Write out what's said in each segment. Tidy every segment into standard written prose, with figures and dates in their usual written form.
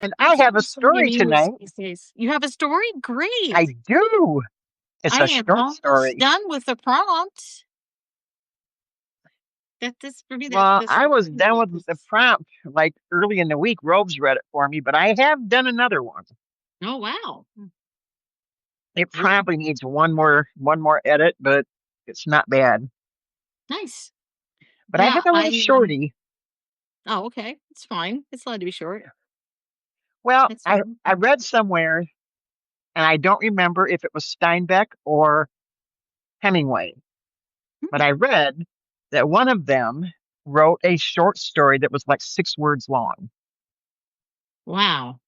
And I That's have a so many story news tonight. these days. You have a story? I Great. do. It's I a am short almost story. done with the prompt. That this for me, that's Well, this I was done really with is. the prompt like early in the week. Robes read it for me, but I have done another one. Oh wow. It What probably needs one more edit, but it's not bad. nice. But I Yeah, have a little I shorty. oh okay. It's fine. It's allowed to be short. Well, That's I fine. I read somewhere, and I don't remember if it was Steinbeck or Hemingway, but Hmm. I read that one of them wrote a short story that was like 6 words long. Wow.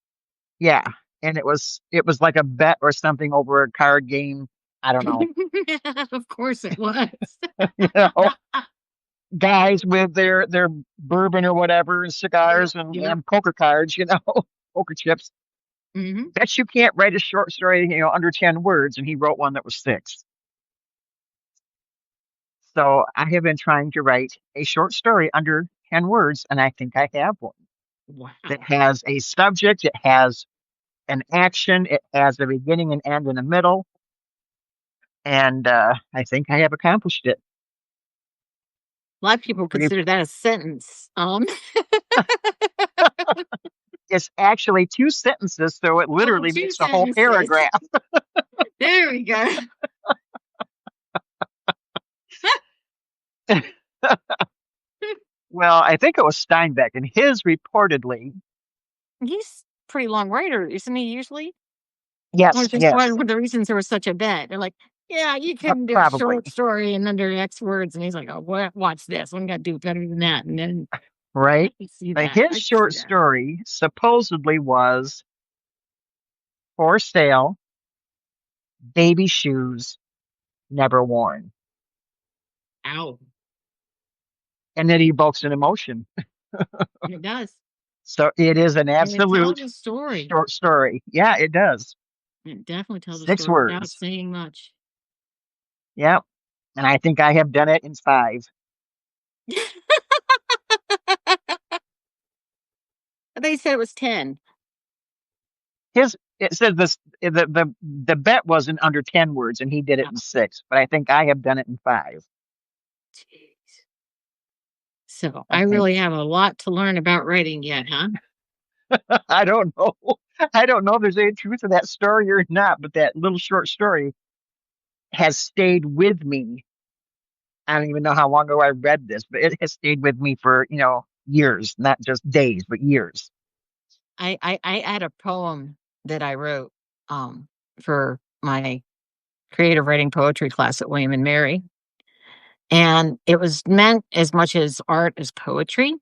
Yeah, and it was like a bet or something over a card game. I don't know. Of course it was. You know, guys with their bourbon or whatever, and Yep. cigars and, Yep. and poker cards. Poker chips. Hmm. Bet you can't write a short story, under 10 words, and he wrote one that was 6. So I have been trying to write a short story under 10 words, and I think I have one that Wow. has a subject, it has an action, it has a beginning and end and a middle, and I think I have accomplished it. A lot of people Pretty, consider that a sentence. it's actually 2 sentences, so it Oh, literally two makes a whole sentences. paragraph. There we go. Well, I think it was Steinbeck, and his reportedly, He's a pretty long writer, isn't he usually? Or yes, just yes, one of the reasons there was such a bet. They're like, "Yeah, you can do a probably, short story in under X words," and he's like, "Oh, watch this. I'm gonna do better than that." And then I right? can see But that. his I can see short that. story supposedly was for sale, baby shoes never worn. Ow! And it evokes an emotion. It does, So it is an and it tells absolute a story. short story. Yeah, it does. It definitely tells a Six story without words. saying much. Yep. And I think I have done it in 5. They said it was 10. It says this the bet wasn't under 10 words, and he did it Oh, in 6, but I think I have done it in 5. jeez. So I I think. really have a lot to learn about writing yet, huh? I don't know. I don't know if there's any truth to that story or not, but that little short story has stayed with me. I don't even know how long ago I read this, but it has stayed with me for, years, not just days, but years. I had a poem that I wrote for my creative writing poetry class at William and Mary. And it was meant as much as art as poetry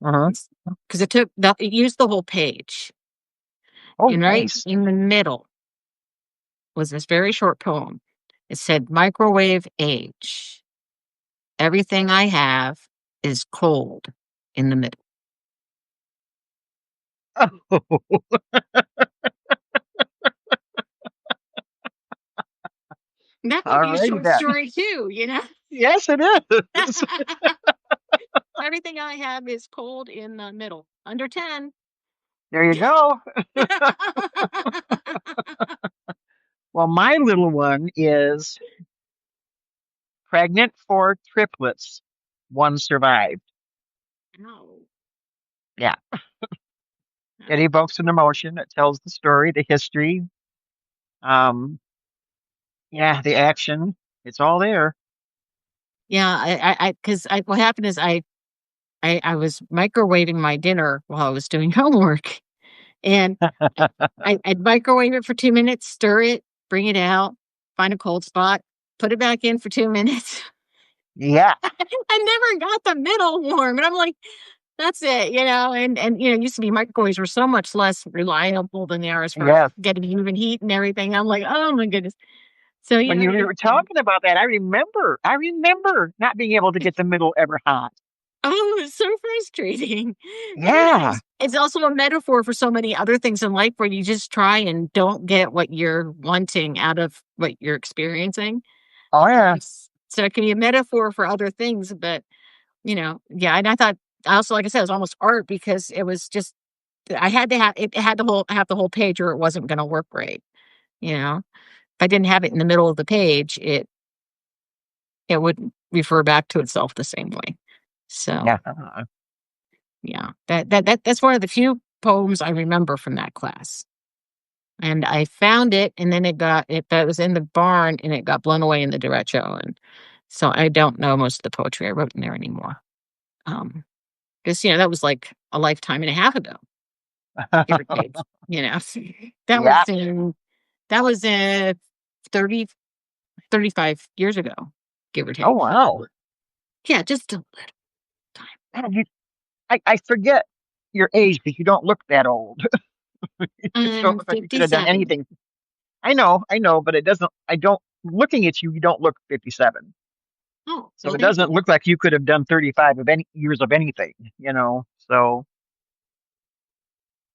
Uh-huh. because it used the whole page. Oh, And right nice. in the middle was this very short poem. It said, "Microwave age. Everything I have is cold in the middle." That could All be a righty short then. story too, you know? Yes, it is. Everything I have is cold in the middle. Under 10. There you go. Well, my little one is pregnant for triplets. One survived. No. Yeah. It No. evokes an emotion. It tells the story, the history. Um, yeah, the action. It's all there. Yeah, because what happened is I was microwaving my dinner while I was doing homework, and I'd microwave it for 2 minutes, stir it, bring it out, find a cold spot, put it back in for 2 minutes. Yeah. I never got the middle warm, and I'm like, "That's it," it used to be microwaves were so much less reliable than they are as far as Yes. getting even heat and everything. I'm like, "Oh my goodness." So, When you were talking about that, I remember not being able to get the middle ever hot. oh, it's so frustrating. And Yeah. it's also a metaphor for so many other things in life where you just try and don't get what you're wanting out of what you're experiencing. Oh yeah. So it can be a metaphor for other things, but yeah, and I thought also, like I said, it was almost art because it was just I had to have it had to have the whole page or it wasn't gonna work right, you know? If I didn't have it in the middle of the page, it wouldn't refer back to itself the same way. So, Yeah. yeah, that's one of the few poems I remember from that class. And I found it, and then that was in the barn, and it got blown away in the derecho, and so I don't know most of the poetry I wrote in there anymore. Um, 'Cause, that was like a lifetime and a half ago, give or take, you know? That Yeah. was in that was, 30, 35 years ago, give or Oh, take. wow. Yeah, just a little time. Man, I forget your age because you don't look that old. You don't I'm look like you could have done 57. anything. I know, but I don't, looking at you, you don't look 57. Oh, So well, it thank doesn't you. look like you could have done 35 of any years of anything, so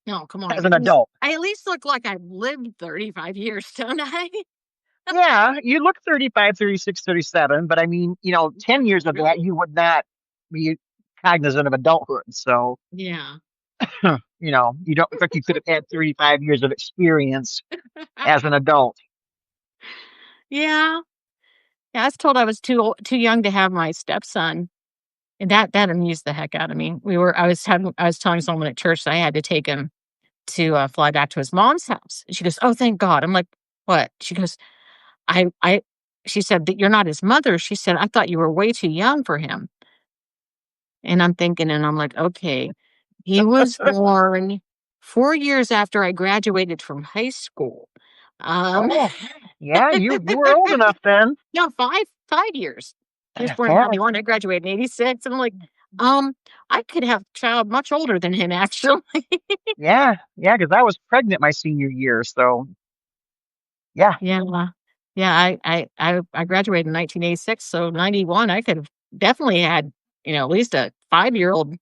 No, come on. as an adult. I at least look like I've lived 35 years, don't I? Yeah, you look 35, 36, 37, but I mean, 10 years of that, you would not be cognizant of adulthood. So, Yeah. you don't look like you could have had 35 years of experience as an adult. Yeah. Yeah, I was told I was too young to have my stepson, and that amused the heck out of me. I was telling someone at church that I had to take him to, fly back to his mom's house. And she goes, "Oh, thank God." I'm like, "What?" She goes, I she said, "That you're not his mother." She said, "I thought you were way too young for him." And I'm thinking, and I'm like, "Okay." He was born 4 years after I graduated from high school. Um, Oh, yeah, you were old enough then. no, 5 years. He was born in Yeah, '91, I graduated in '86, and I'm like, um, I could have a child much older than him, actually. yeah, because I was pregnant my senior year. So, yeah, Yeah. Yeah, I graduated in 1986, so '91, I could have definitely had, at least a five-year-old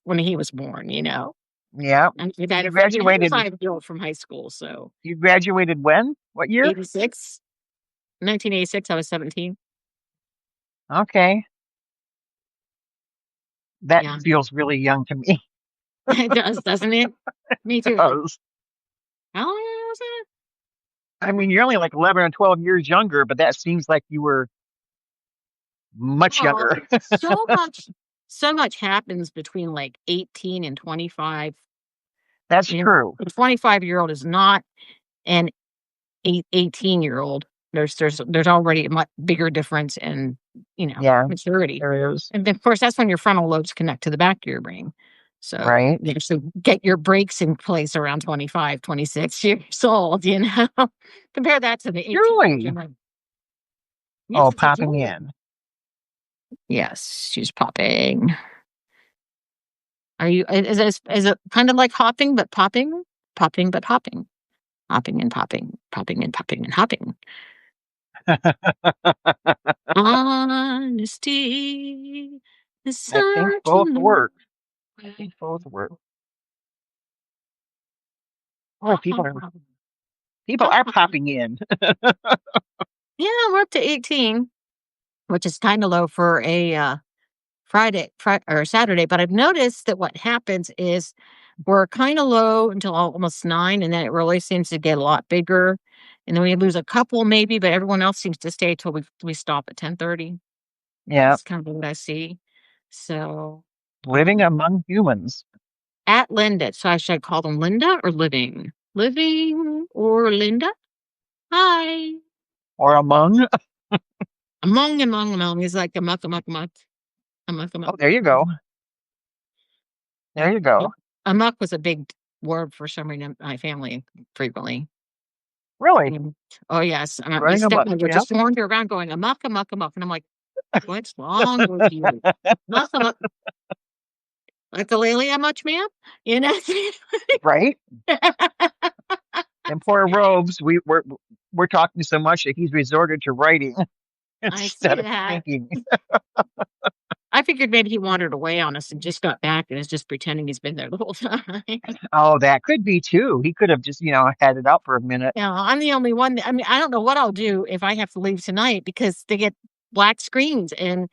when he was born, you know? yeah. And we've had You a friend who had a graduated, five-year-old from high school, so you graduated when? What year? 86 1986, I was 17. Okay. That Yeah. feels really young to me. It does, doesn't it? Me It too. does. How old was I? I mean, you're only like 11 or 12 years younger, but that seems like you were much Oh, younger. so much happens between, like, 18 and 25. That's true. A 25-year-old is not an 18-year-old. There's already a much bigger difference in, Yeah, maturity. there is. And then, of course, that's when your frontal lobes connect to the back of your brain. So, Right. so get your brakes in place around 25, 26 years old, you know? Compare that to the 18-year-old. Really? You're like, "Yes, Oh, it's a popping joy." in. Yes, she's popping. Are you is it kind of like hopping, but popping? Popping, but hopping. Hopping and popping, popping and popping and hopping. Honesty is I think such a both long work. I way. think both work. Oh, people are popping in. Yeah, we're up to 18, which is kinda low for a, or Saturday, but I've noticed that what happens is we're kinda low until almost 9, and then it really seems to get a lot bigger, and then we lose a couple maybe, but everyone else seems to stay till we stop at 10:30. Yeah, That's kind of what I see. So, living among humans at Linda. So I should call them Linda or Living? Living or Linda? Hi. or among. Among is like amok. Amok, Oh, amok. there you go. There you Yep. go. Amok was a big word for some reason in my family frequently. Really? And, oh, yes. My Running amok. stepmother would Yeah. just wander around going amok. And I'm like, what's wrong with you? Amok. Ukulele, how much, ma'am? You know? Right? And poor Robes, we're talking so much that he's resorted to writing I instead see of that. thinking. I figured maybe he wandered away on us and just got back and is just pretending he's been there the whole time. Oh, that could be too. He could have just, had it out for a minute. Yeah, I'm the only one I mean, I don't know what I'll do if I have to leave tonight because they get black screens and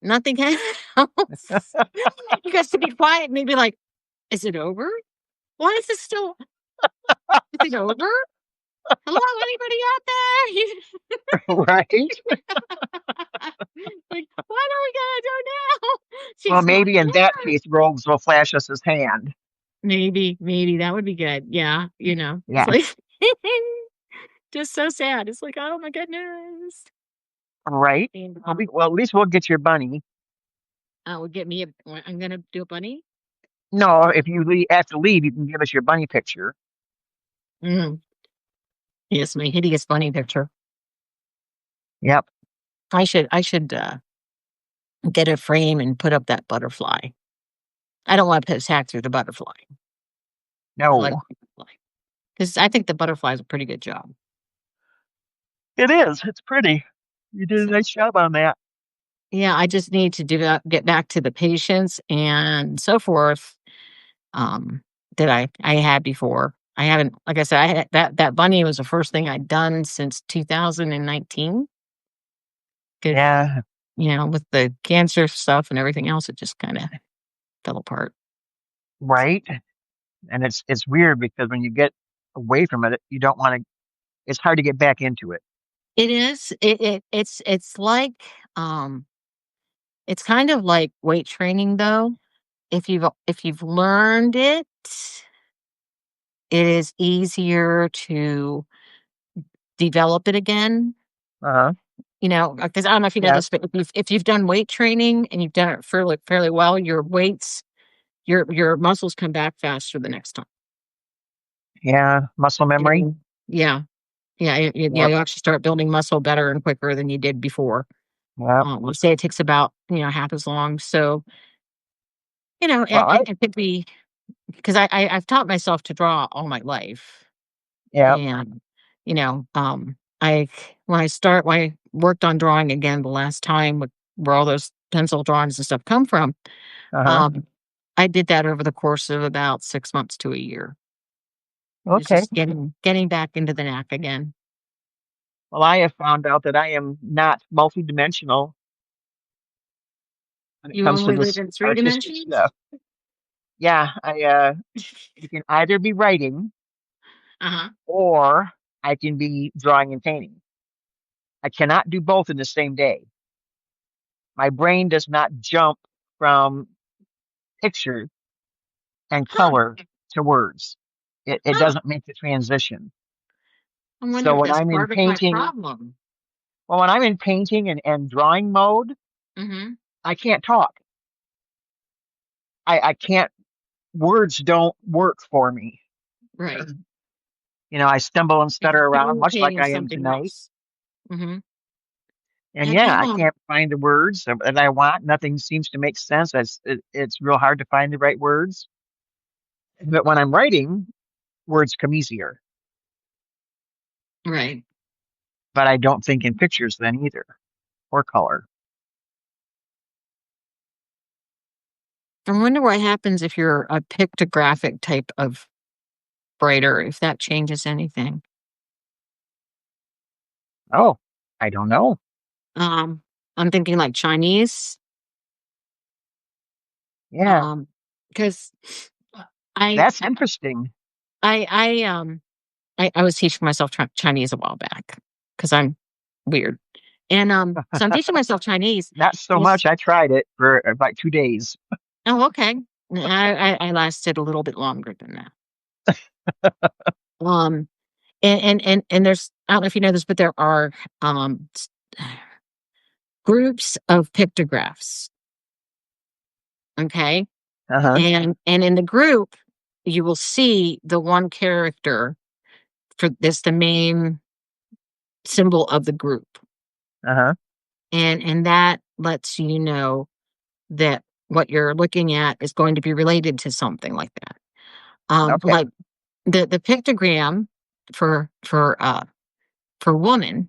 nothing else. He goes to be quiet, maybe like Is it over? Why is it still is it over? Hello, anybody out there? Right? Like, what are we gonna do now? Well, She's not maybe in that there. case, Rogues will flash us his hand. Maybe that would be good. Yeah, it's Yeah, like just so sad. It's like, oh my goodness. right. And Well, at least we'll get your bunny. would get me a. I'm gonna do a bunny. No, if you have to leave, you can give us your bunny picture. Mm. Yes, my hideous bunny picture. Yep. I should get a frame and put up that butterfly. I don't want to put tack through the butterfly. I like No, the butterfly because I think the butterfly is a pretty good job. it is. It's pretty. You did a So nice job on that. yeah, I just need to do that, get back to the patients and so forth. Um, that I had before. I haven't, like I said, I had that bunny was the first thing I'd done since 2019. Because Yeah, with the cancer stuff and everything else, it just kind of fell apart. right. And it's weird because when you get away from it, you don't want to. It's hard to get back into it. It is. It's like it's kind of like weight training though. If you've learned it, it is easier to develop it again. Uh huh. Because I don't know if you know Yeah. this, but if you've done weight training and you've done it fairly well, your muscles come back faster the next time. Yeah. Muscle memory. And yeah, yeah, Yep. you actually start building muscle better and quicker than you did before. Yep. You say it takes about half as long. So Well, it could be because I've taught myself to draw all my life, yep. and I when I worked on drawing again the last time with where all those pencil drawings and stuff come from, Uh huh. um, I did that over the course of about 6 months to a year. It was Okay. just getting back into the knack again. Well, I have found out that I am not multidimensional when it You comes to only live this in three artistic dimensions? stuff. Yeah, I can either be writing Uh-huh. or I can be drawing and painting. I cannot do both in the same day. My brain does not jump from picture and Huh, color to words. It huh. doesn't make the transition. I wonder So if when that's I'm in part of my painting, problem. well, when I'm in painting and drawing mode, Mhm. I can't talk. I can't, words don't work for me. Right. I stumble and You're stutter around, much like communicating I am something tonight. else. Mhm. And Have yeah, you, I can't find the words that I want. Nothing seems to make sense. It's real hard to find the right words. But when I'm writing, words come easier. right. But I don't think in pictures then either, or color. I wonder what happens if you're a pictographic type of writer, if that changes anything. Oh, I don't know. Um, I'm thinking like Chinese, Yeah, because I that's interesting. I I was teaching myself Chinese a while back because I'm weird, and so I'm teaching myself Chinese. Not so And it's much. I tried it for about 2 days. oh okay. I lasted a little bit longer than that. Um, and there's I don't know if you know this, but there are groups of pictographs. Okay, Uh huh. and in the group, you will see the one character for this the main symbol of the group, Uh huh. and that lets you know that what you're looking at is going to be related to something like that. Okay. Like the pictogram for woman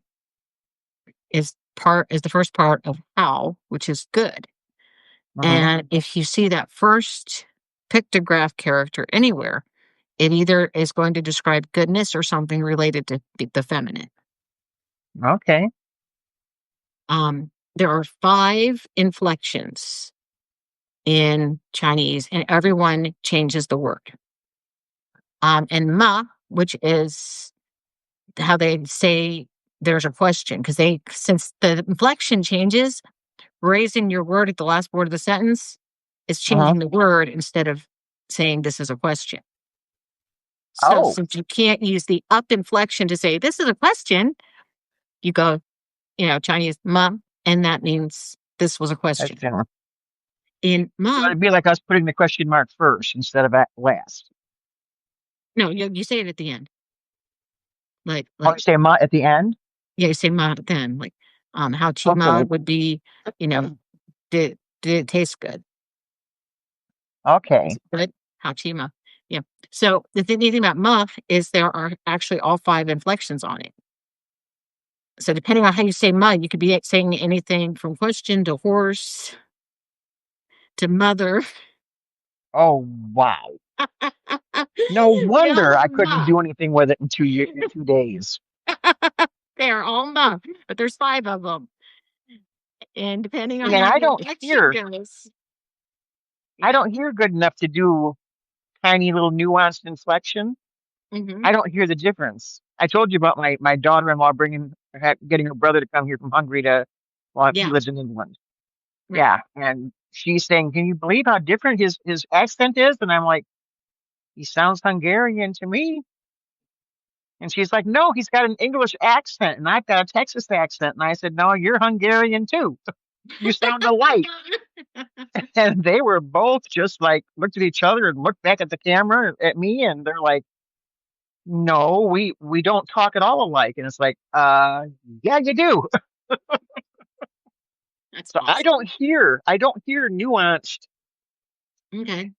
is the first part of how, which is good. Hmm. And if you see that first pictograph character anywhere, it either is going to describe goodness or something related to the feminine. There are 5 inflections in Chinese, and everyone changes the word. And ma, which is how they say there's a question, because since the inflection changes, raising your word at the last word of the sentence is Uh-huh. changing the word instead of saying this is a question. So Oh, since you can't use the up inflection to say this is a question, you go, Chinese ma, and that means this was a that's question. general. In So ma, it'd be like us putting the question mark first instead of at last. no, you say it at the end. Oh, you Like say ma at the end? yeah, you say ma then. Like how Okay. chima would be, you know, did it taste good? Is Okay. it good? How chima. Yeah. So the thing about muff is there are actually all five inflections on it. So depending on how you say mud, you could be saying anything from question to horse to mother. Oh, wow. No They all wonder are I couldn't muff. do anything with it in 2 years, in 2 days. They are all muff, but there's five of them. And depending on See, and how the inflection goes. I Yeah. don't hear good enough to do tiny little nuanced inflection. Hmm. I don't hear the difference. I told you about my daughter-in-law getting her brother to come here from Hungary well, he Yeah. lives in England. Right. Yeah, and she's saying, "Can you believe how different his accent is?" And I'm like, "He sounds Hungarian to me." And she's like, "No, he's got an English accent, and I've got a Texas accent." And I said, "No, you're Hungarian too. You sound alike." And they were both just like looked at each other and looked back at the camera at me, and they're like, "No, we don't talk at all alike." And it's like, yeah, you do. That's So awesome. I don't hear nuanced Okay.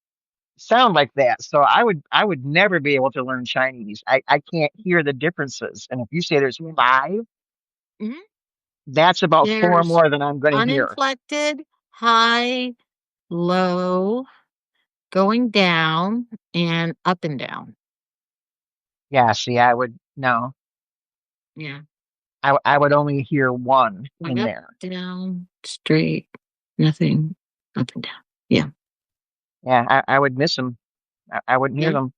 sound like that. So I would never be able to learn Chinese. I can't hear the differences. And if you say there's Yeah. five, Mhm. that's about four There's more than I'm going to hear. uninflected, high, low, going down, and up and down. Yeah, see, I would no. Yeah. I would only hear one Like in up, there. down, straight, nothing, up and down. Yeah. Yeah, I would miss them. I wouldn't hear Yeah. them.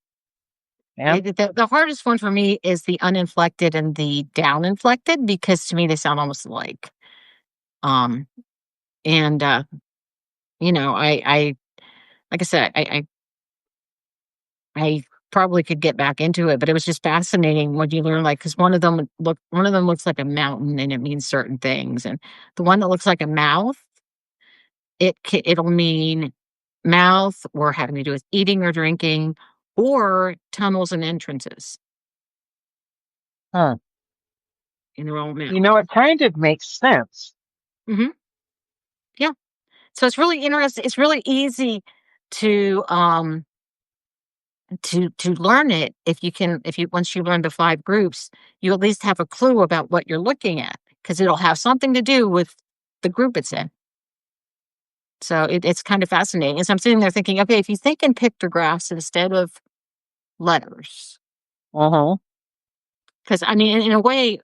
Yeah. The hardest one for me is the uninflected and the down inflected, because to me they sound almost alike. Um, and I like I said, I probably could get back into it, but it was just fascinating when you learn, like, because one of them looks like a mountain and it means certain things, and the one that looks like a mouth, it'll mean mouth or having to do with eating or drinking or tunnels and entrances Huh. in their own You mouth. know, it kind of makes sense. Hmm. Yeah. So it's really interesting. It's really easy to learn it if you once you learn the five groups, you at least have a clue about what you're looking at, because it'll have something to do with the group it's in. So it's kind of fascinating. And so I'm sitting there thinking, okay, if you think in pictographs instead of letters, Uh-huh. because I mean, in a way,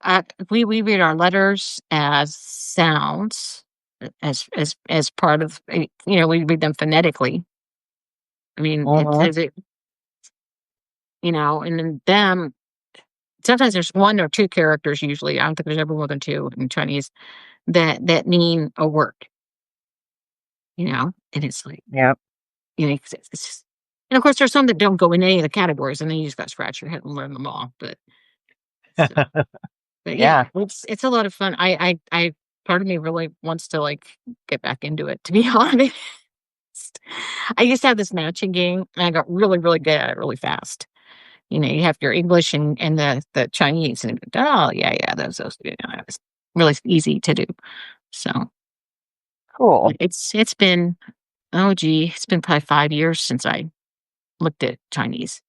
we read our letters as sounds, as part of we read them phonetically. I mean, Uh-huh. and then them. Sometimes there's one or two characters. Usually, I don't think there's ever more than two in Chinese that mean a word. And it's like Yeah. 'cause it's just, and of course, there's some that don't go in any of the categories, and then you just got to scratch your head and learn them all. So, but yeah, Yeah. it's a lot of fun. I part of me really wants to like get back into it. To be honest, I used to have this matching game, and I got really, really good at it really fast. You have your English and the Chinese, and oh yeah, it's really easy to do. So Cool. it's been, oh gee, it's been probably 5 years since I looked at Chinese.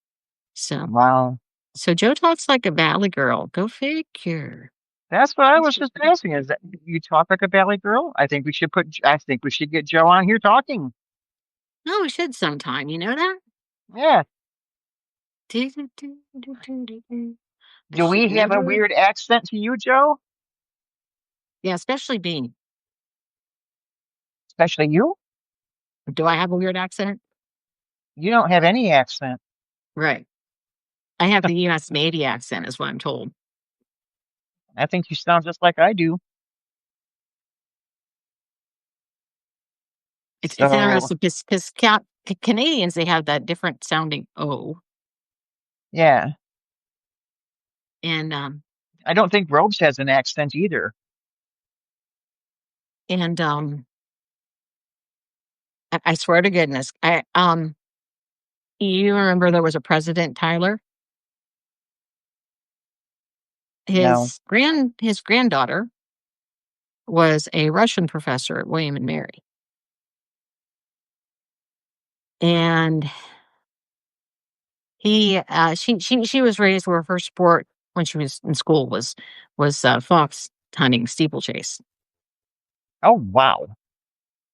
So Wow. so Joe talks like a valley girl. Go figure. That's what I was just asking. Is that you talk like a valley girl? I think we should get Joe on here talking. Oh, we should sometime. You know that? Yeah. I Do should we have a never. weird accent to you, Joe? Yeah, especially Bean. Especially you? Do I have a weird accent? You don't have any accent. Right. I have the US Navy accent is what I'm told. I think you sound just like I do. It's So, interesting because Canadians, they have that different sounding O, yeah, and, I don't think Robes has an accent either. and, I swear to goodness, you remember there was a President Tyler? No. His granddaughter was a Russian professor at William and Mary, and she was raised where her sport when she was in school was fox hunting, steeplechase. Oh, wow.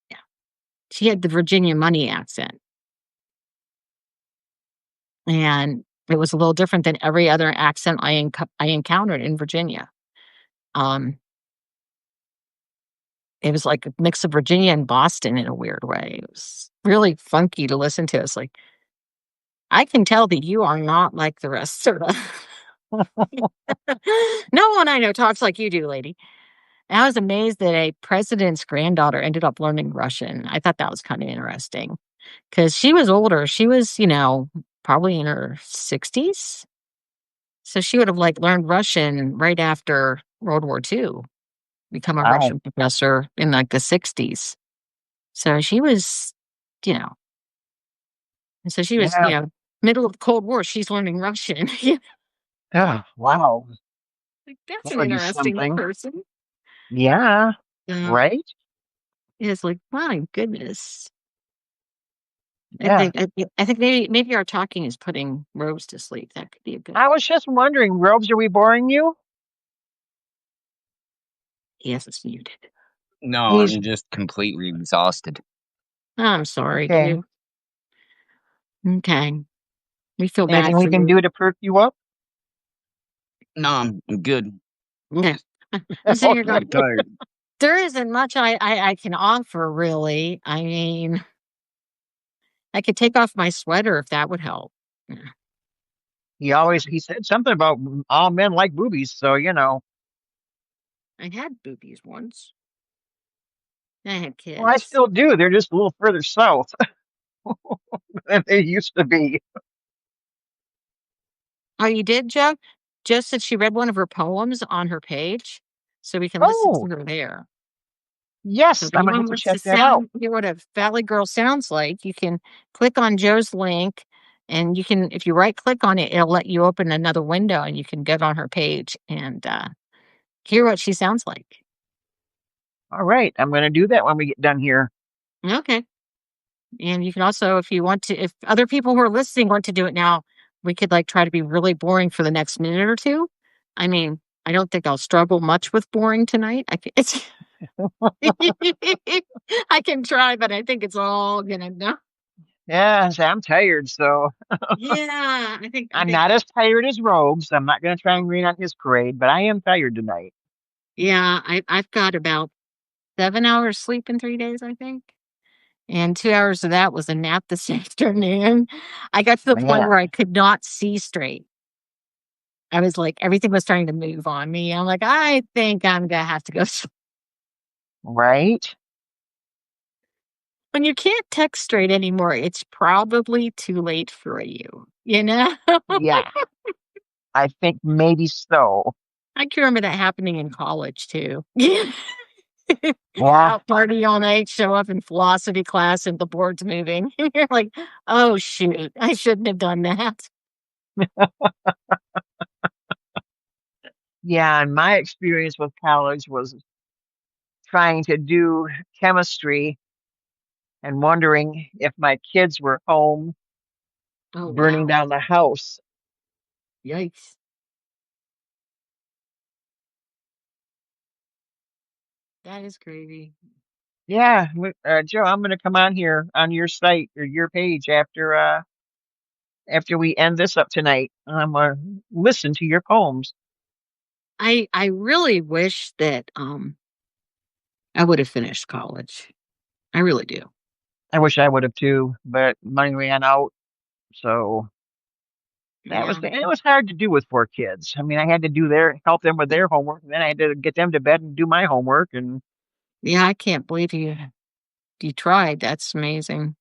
Yeah. She had the Virginia money accent, and it was a little different than every other accent I encountered in Virginia. Um, it was like a mix of Virginia and Boston in a weird way. It was really funky to listen to. It's like, I can tell that you are not like the rest of us. No one I know talks like you do, lady. And I was amazed that a president's granddaughter ended up learning Russian. I thought that was kind of interesting because she was older. She was, probably in her 60s. So she would have like learned Russian right after World War II, become a Wow. Russian professor in like the 60s. So she was, you know, and so she was, Yeah. middle of the Cold War, she's learning Russian. Oh, wow. Like, that's That an would be interesting something. person. Yeah. Uh, Right? it's like, my goodness. I Yeah. think I, I think maybe our talking is putting Rose to sleep. That could be a good. I was just wondering, Robes, are we boring you? Yes, it's muted. No, He's I'm just completely exhausted. I'm sorry, okay. dude. Okay, we feel Anything bad we for can you. do to perk you up? No, I'm good. Yeah, I'm sitting here I'm Okay. going. tired. There isn't much I can offer, really. I mean, I could take off my sweater if that would help. Yeah, He said something about all men like boobies, so I had boobies once. I had well, I kids. still do. They're just a little further south than they used to be. Oh, you did, Joe? Joe said she read one of her poems on her page, so we can listen to Oh, her there. So yes, if I'm gonna have anyone to wants to check that out. hear what a Valley Girl sounds like, you can click on Joe's link, and you can, if you right click on it, it'll let you open another window, and you can get on her page and hear what she sounds like. All right, I'm gonna do that when we get done here. Okay. And you can also, if you want to, if other people who are listening want to do it now, we could like try to be really boring for the next minute or two. I mean, I don't think I'll struggle much with boring tonight. It's I can try, but I think it's all gonna no. Yeah, so I'm tired, so Yeah, I I'm think not as tired as Rogues. I'm not gonna try and rain on his parade, but I am tired tonight. yeah, I've got about 7 hours sleep in 3 days, I think. And 2 hours of that was a nap this afternoon. I got to the point Yeah, where I could not see straight. I was like, everything was starting to move on me. I'm like, I think I'm gonna have to go. right? When you can't text straight anymore, it's probably too late for you, you know? Yeah, I think maybe so. I can remember that happening in college too. Yeah, Out party all night, show up in philosophy class and the board's moving. You're like, oh shoot, I shouldn't have done that. yeah, and my experience with college was trying to do chemistry and wondering if my kids were home Oh burning wow. down the house. Yikes. That is crazy. Yeah, Joe, I'm going to come on here on your site or your page after we end this up tonight. I'm going to listen to your poems. I really wish that I would have finished college. I really do. I wish I would have too, but money ran out. So Yeah. it was hard to do with 4 kids. I mean, I had to help them with their homework, and then I had to get them to bed and do my homework. And Yeah, I can't believe you tried. That's amazing.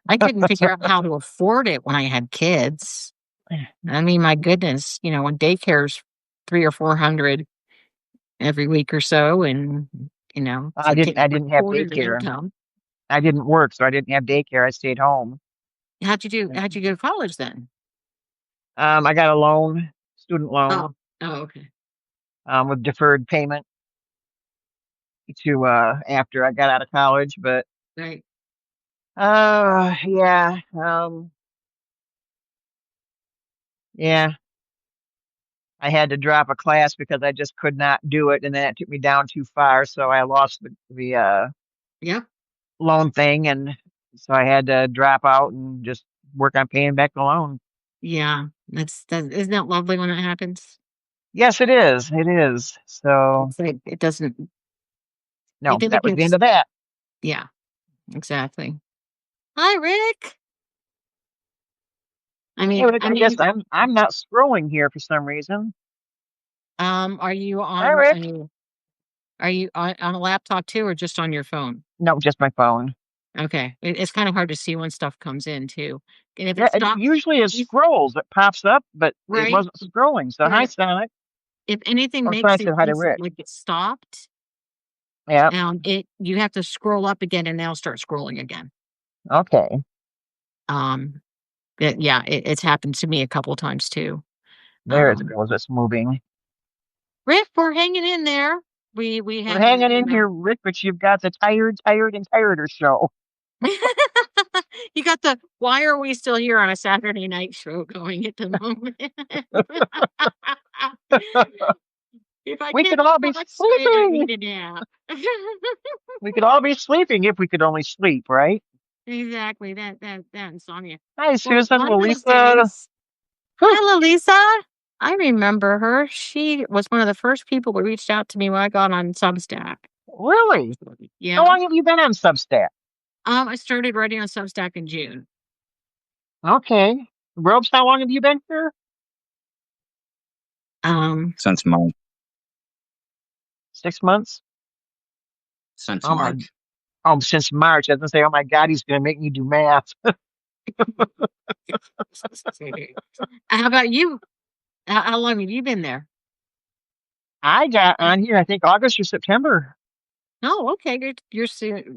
I couldn't figure out how to afford it when I had kids. I mean, my goodness, when daycare's 3 or 400 every week or so, and so it takes I like didn't have quarter the daycare. income. I didn't work, so I didn't have daycare. I stayed home. How'd you go to college then? I got a loan, student loan, Oh, oh, okay. with deferred payment to after I got out of college. But Right. yeah, yeah, I had to drop a class because I just could not do it, and then it took me down too far, so I lost the Yeah. loan thing, and so I had to drop out and just work on paying back the loan. Yeah. Isn't that lovely when that happens? Yes, it is. It is. So It's like it doesn't no, even if that was the end it's of that. yeah, exactly. Hi, Rick. I Hey, mean Rick, I I guess mean, I'm not scrolling here for some reason. are you Hi, on Rick. on a laptop too or just on your phone? No, just my phone. Okay. It's kind of hard to see when stuff comes in too. And if it Yeah, it stops, usually is you scrolls. It pops up, but it right? wasn't scrolling. So hi, But Sonic. if anything Oh, Sonic makes said it hi to Rick. like it stopped, Yeah. you have to scroll up again and now start scrolling again. Okay. Um, it's happened to me a couple times too. There it Um, goes. It's moving. Rick, we're hanging in there. We We're have your hanging in email. here, Rick, but you've got the tired, and tireder show. You got the why are we still here on a Saturday night show going at the moment? If I We can't could all be talk straight, I sleeping. need a nap. We could all be sleeping if we could only sleep, right? Exactly. That insomnia. Hi, Well, Susan, one of those Lalisa. days. Whew, Hi, Lalisa. I remember her. She was one of the first people who reached out to me when I got on Substack. really? How Yeah. long have you been on Substack? I started writing on Substack in June. Okay. Robes, how long have you been here? Um, Since March. 6 months? Since Oh my, March. since March. I was gonna say, oh my God, he's gonna make me do math. how about you? How long have you been there? I got on here, I think August or September. Oh, okay. You're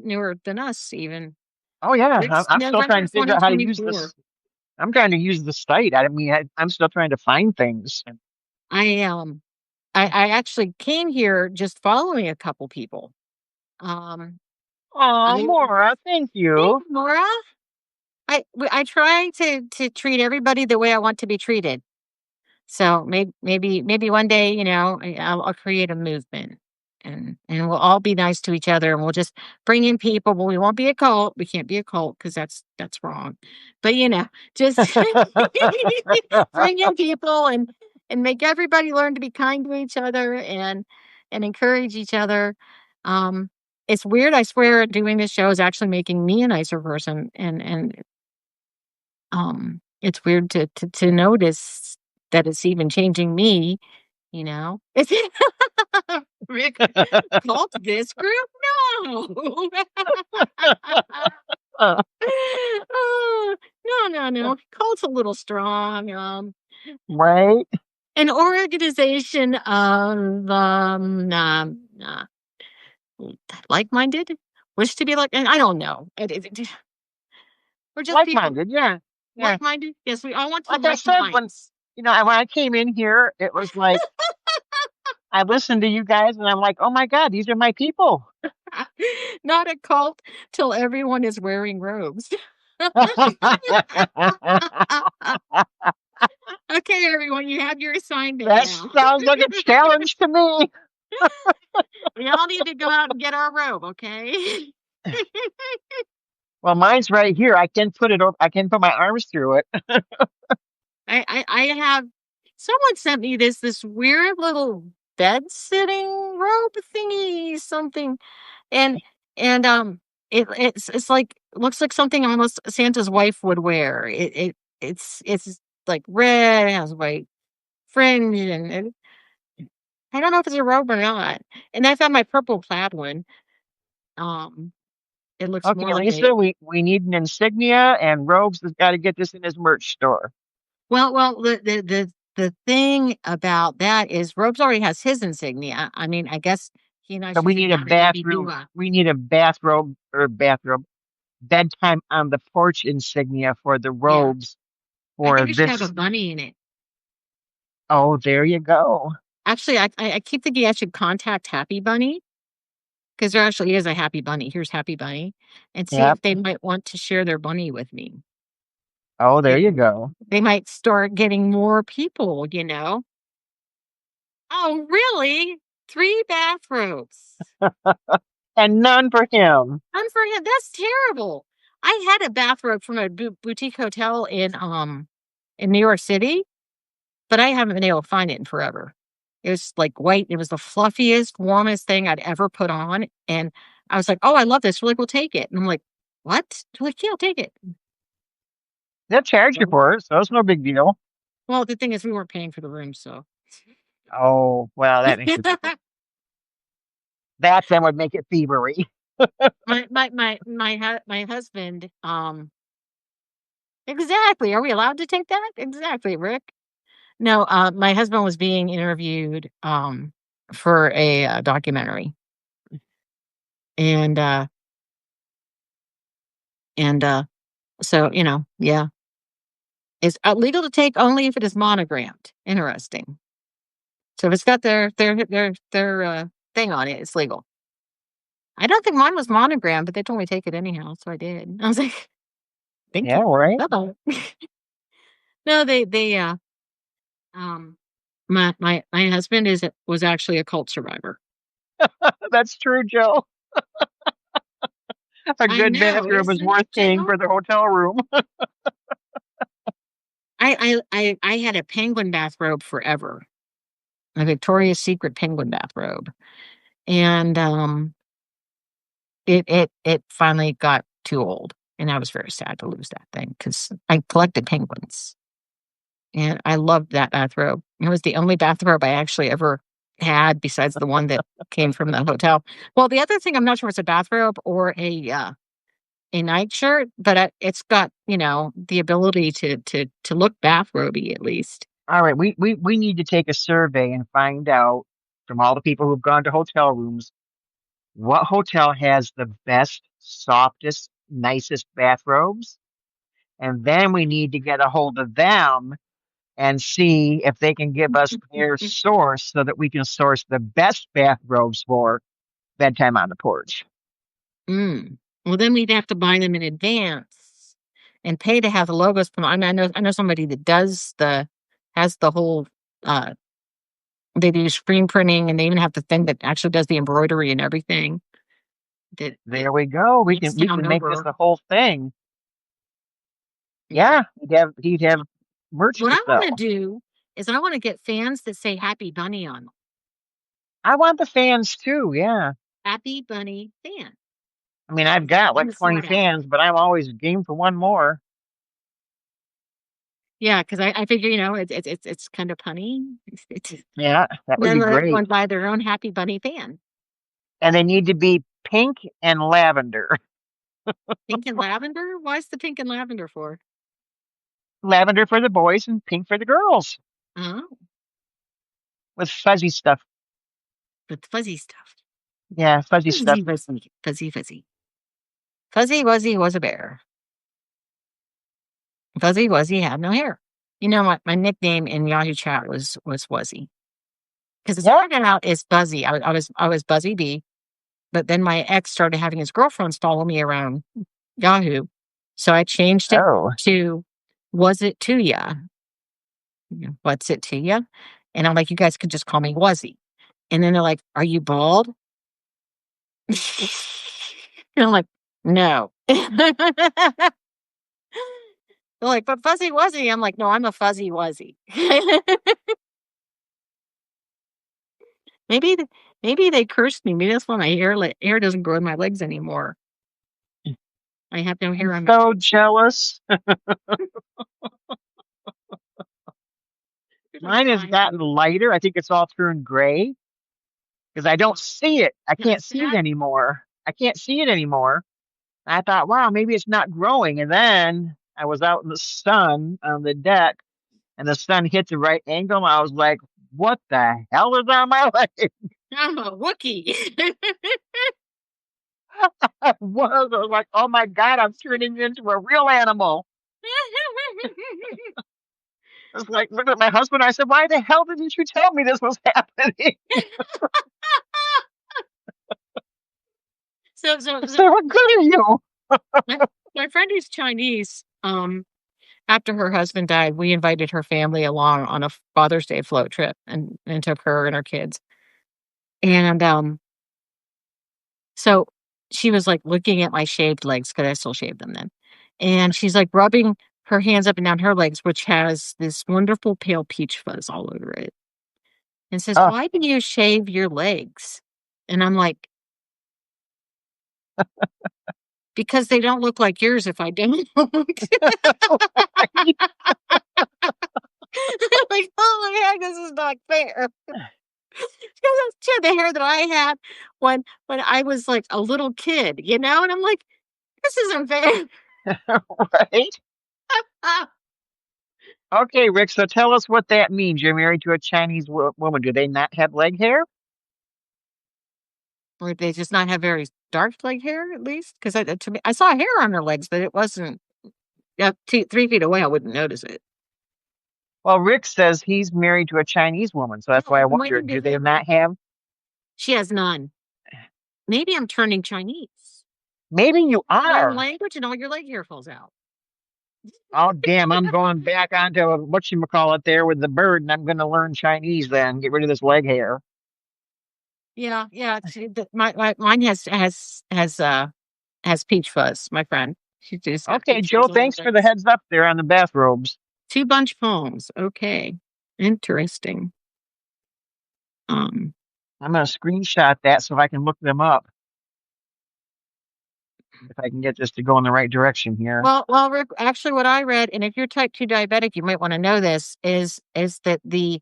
newer than us, even. Oh yeah, It's I'm still trying November to figure out how to use 2024. this. I'm trying to use the site. I mean, I'm still trying to find things. I I actually came here just following a couple people. Um, Oh, I Maura, thank Thank you. you, Laura. I try to treat everybody the way I want to be treated. So maybe one day, I'll create a movement, and we'll all be nice to each other, and we'll just bring in people. But we won't be a cult. We can't be a cult because that's wrong. But just bring in people and make everybody learn to be kind to each other and encourage each other. Um, it's weird. I swear, doing this show is actually making me a nicer person, and it's weird to notice that it's even changing me, you know? It's Rick, cult this group? No. Oh, no. Cult's a little strong. Right? An organization of like-minded, wish to be like, and I don't know. We're just people Like-minded, yeah. Yeah. like-minded. Yes, we all want to Like I like said, minds. when I came in here, it was like I listened to you guys and I'm like, oh my God, these are my people. Not a cult till everyone is wearing robes. Okay, everyone, you have your assignment That now. sounds like a challenge to me. We all need to go out and get our robe, okay? Well, mine's right here. I can put it over, I can put my arms through it. I have someone sent me this weird little bed sitting robe thingy something and and it's like looks like something almost Santa's wife would wear. It's like red, it has white fringe, and I don't know if it's a robe or not. And I found my purple plaid one. Um, it looks Okay, more like a Lisa, we need an insignia, and Robes has got to get this in his merch store. well, the thing about that is Robes already has his insignia. I mean, I guess he and I So should we sit need a down and maybe do bathroom. a We need a bathrobe bedtime on the porch insignia for the yeah. robes I for think it should have a this. bunny in it. Oh, there you go. Actually, I keep thinking I should contact Happy Bunny because there actually is a Happy Bunny. Here's Happy Bunny, and see Yep. if they might want to share their bunny with me. Oh, there They you go. they might start getting more people, you know. Oh, really? 3 bathrobes. And none for him. Unforget that's terrible. I had a bathrobe from a boutique hotel in New York City, but I haven't been able to find it in forever. It was like white. It was the fluffiest, warmest thing I'd ever put on, and I was like, "Oh, I love this." They're like, "We'll take it," and I'm like, "What?" They're like, "Yeah, I'll take it." They'll charge you So, for it, so it's no big deal. well, the thing is, we weren't paying for the room, so Oh, well, that makes it different. That then would make it thievery. my husband exactly. Are we allowed to take that? Exactly, Rick. No, my husband was being interviewed for a documentary, and and so yeah, it's legal to take only if it is monogrammed. Interesting. So if it's got their thing on it, it's legal. I don't think mine was monogrammed, but they told me to take it anyhow, so I did. I was like, thank Yeah, you. right. Bye-bye. No, they um my husband was actually a cult survivor. That's true, Joe. A I good know, bathroom is isn't worth it, paying Joe? for the hotel room. I had a penguin bathrobe forever, a Victoria's Secret penguin bathrobe, and it finally got too old, and I was very sad to lose that thing because I collected penguins, and I loved that bathrobe. It was the only bathrobe I actually ever had besides the one that came from the hotel. Well, the other thing I'm not sure if it's a bathrobe or a nightshirt, but it's got the ability to look bathroby at least. All right, we need to take a survey and find out from all the people who've gone to hotel rooms what hotel has the best, softest, nicest bathrobes. And then we need to get a hold of them and see if they can give us their source so that we can source the best bathrobes for bedtime on the porch. Mm. Well, then we'd have to buy them in advance and pay to have the logos put on. I mean, I know somebody that has the whole uh they do screen printing, and they even have the thing that actually does the embroidery and everything that There we go. We needs can we town can make this over. a whole thing. Yeah. Yeah, he'd have merch What to I want to sell. do is I want to get fans that say Happy Bunny on them. I want the fans too. Yeah. Happy Bunny fan. I mean, I've got I'm like a 20 smart aleck. fans, but I'm always game for one more. Yeah, because I figure, it's kind of punny. It's Yeah, that would then be let everyone great. buy their own Happy Bunny fan. And they need to be pink and lavender. Pink and lavender? Why is the pink and lavender for? Lavender for the boys and pink for the girls Oh, with fuzzy stuff. with fuzzy stuff. Yeah, fuzzy stuff. Fuzzy Wuzzy. Fuzzy Fuzzy. Fuzzy Wuzzy was a bear. Fuzzy Wuzzy had no hair. You know what? My nickname in Yahoo chat was Wuzzy. Because it Yeah. started out as Buzzy. I was Buzzy B, but then my ex started having his girlfriends follow me around Yahoo. So I changed it Oh, to Was It To Ya? What's it to ya? And I'm like, you guys could just call me Wuzzy. And then they're like, are you bald? And I'm like, no. They're like, but Fuzzy Wuzzy. I'm like, no, I'm a Fuzzy Wuzzy. maybe th- maybe they cursed me. Maybe that's why my hair doesn't grow in my legs anymore. I have no hair I'm on my so cheeks. jealous. I'm Mine has trying gotten to. lighter. I think it's all turned gray because I don't see it. I Yeah, can't see it sad. anymore. I can't see it anymore. I thought, wow, maybe it's not growing. And then I was out in the sun on the deck and the sun hit the right angle. And I was like, what the hell is on my leg? I'm a Wookiee. I was like, oh my God, I'm turning into a real animal. I was like, look at my husband. I said, why the hell didn't you tell me this was happening? I So said, what good are you? my, my friend who's Chinese, after her husband died, we invited her family along on a Father's Day float trip and took her and her kids. And so she was like looking at my shaved legs because I still shaved them then. And she's like rubbing her hands up and down her legs, which has this wonderful pale peach fuzz all over it. And says, Oh, why do you shave your legs? And I'm like, because they don't look like yours if I don't. Like, oh my God, this is not fair. She had the hair that I had when I was like a little kid, And I'm like, this isn't fair. right. Okay, Rick. So tell us what that means. You're married to a Chinese woman. Do they not have leg hair? Or they just not have very dark leg hair, at least? Because to me, I saw hair on her legs, but it wasn't 3 feet away. I wouldn't notice it. Well, Rick says he's married to a Chinese woman, so that's No, why I I'm waiting wondered, to do they hear. not have? She has none. Maybe I'm turning Chinese. Maybe you Learn are. language and all your leg hair falls out. Oh, damn, I'm going back onto whatchamacallit there with the bird, and I'm going to learn Chinese then, get rid of this leg hair. Yeah, yeah. Mine has peach fuzz. My friend, she just got Okay, peach fuzz Joe, all thanks over for the it. heads up there on the bathrobes. 2 bunch poems. Okay, interesting. Um. I'm going to screenshot that so I can look them up if I can get this to go in the right direction here. Well, Rick, actually, what I read, and if you're type 2 diabetic, you might want to know this, is that the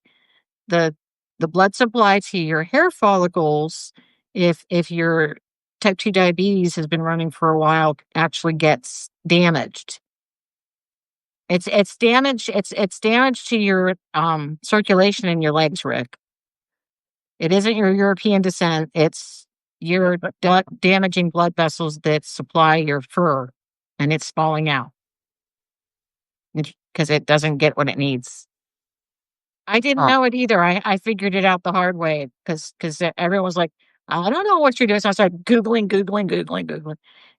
the blood supply to your hair follicles, if your type 2 diabetes has been running for a while, actually gets damaged. It's damage. It's damage to your circulation in your legs, Rick. It isn't your European descent. It's your damaging blood vessels that supply your fur, and it's falling out because it doesn't get what it needs. I didn't Huh. know it either. I figured it out the hard way because everyone was like, I don't know what you're doing. So I started Googling.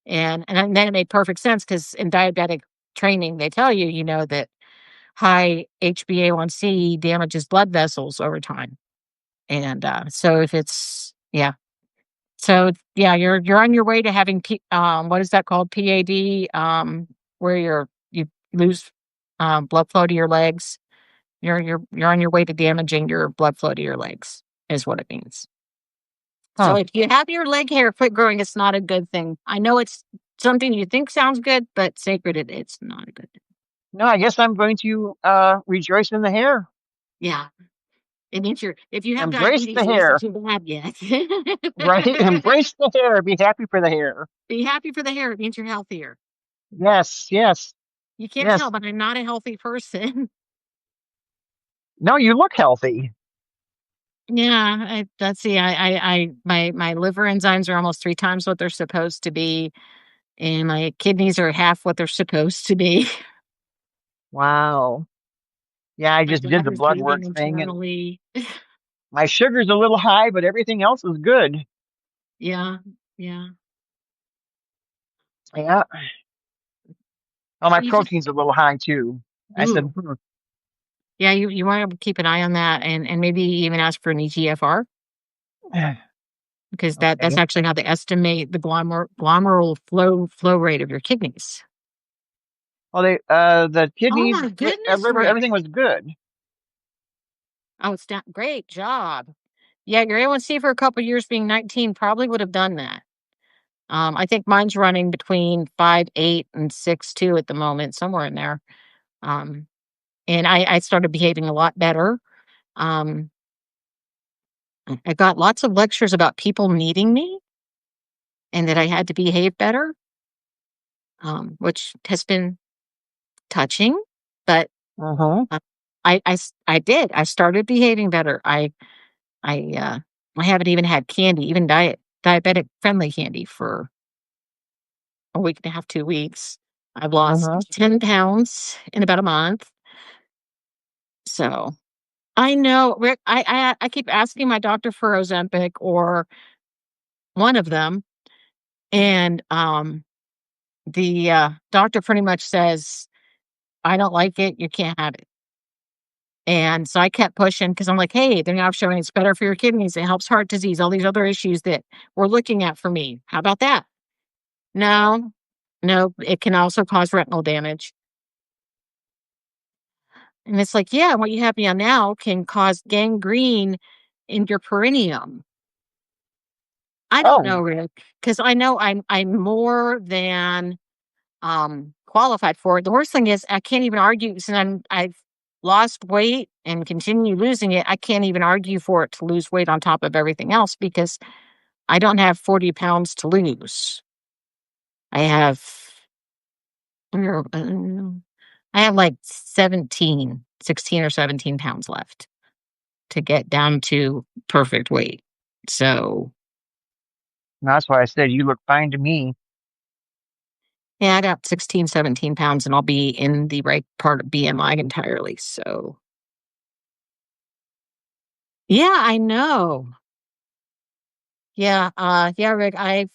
And then it made perfect sense because in diabetic training, they tell you, that high HbA1c damages blood vessels over time. And so if it's, yeah. So yeah, you're on your way to having what is that called? PAD, where you lose blood flow to your legs. You're on your way to damaging your blood flow to your legs, is what it means. So Huh. if you have your leg hair quit growing, it's not a good thing. I know it's something you think sounds good, but sacred, it's not a good thing. No, I guess I'm going to rejoice in the hair. Yeah. It means if you have Embrace the diabetes, it isn't hair. too bad yet. Right? Embrace the hair. Be happy for the hair. Be happy for the hair. It means you're healthier. Yes, yes, You can't tell, yes. but I'm not a healthy person. No, you look healthy. Yeah, let's see. My liver enzymes are almost 3 times what they're supposed to be, and my kidneys are half what they're supposed to be. Wow. Yeah, I My just did the daughter's blood work breathing thing and internally. my sugar's a little high, but everything else is good. Yeah, yeah. Yeah. Oh, my You just protein's a little high too. I said, ooh, yeah. You want to keep an eye on that, and maybe even ask for an EGFR because that's okay. actually how they estimate the glomerular flow rate of your kidneys. Well, the Oh kidneys, my goodness, liver, Rick! everything was good. Oh, it's not great job. Yeah, your A1C for a couple years being 19 probably would have done that. I think mine's running between 5'8" and 6'2" at the moment, somewhere in there. And I started behaving a lot better. Um, I got lots of lectures about people needing me and that I had to behave better, which has been touching, but Uh-huh. uh, I did. I started behaving better. I, uh, I haven't even had candy, even diabetic friendly candy for a week and a half, 2 weeks. I've lost Uh-huh. 10 pounds in about a month. So I know, Rick, I keep asking my doctor for Ozempic or one of them. And the doctor pretty much says, I don't like it. You can't have it. And so I kept pushing because I'm like, hey, they're now showing it's better for your kidneys. It helps heart disease, all these other issues that we're looking at for me. How about that? No, no, it can also cause retinal damage. And it's like, yeah, what you have me on now can cause gangrene in your perineum. I don't Oh, know, Rick, because I know I'm more than qualified for it. The worst thing is I can't even argue since I've lost weight and continue losing it. I can't even argue for it to lose weight on top of everything else because I don't have 40 pounds to lose. I have where, I have like 16 or 17 pounds left to get down to perfect weight. So that's why I said you look fine to me. yeah, I got 16, 17 pounds and I'll be in the right part of BMI entirely. So yeah, I know. Yeah, yeah, Rick, I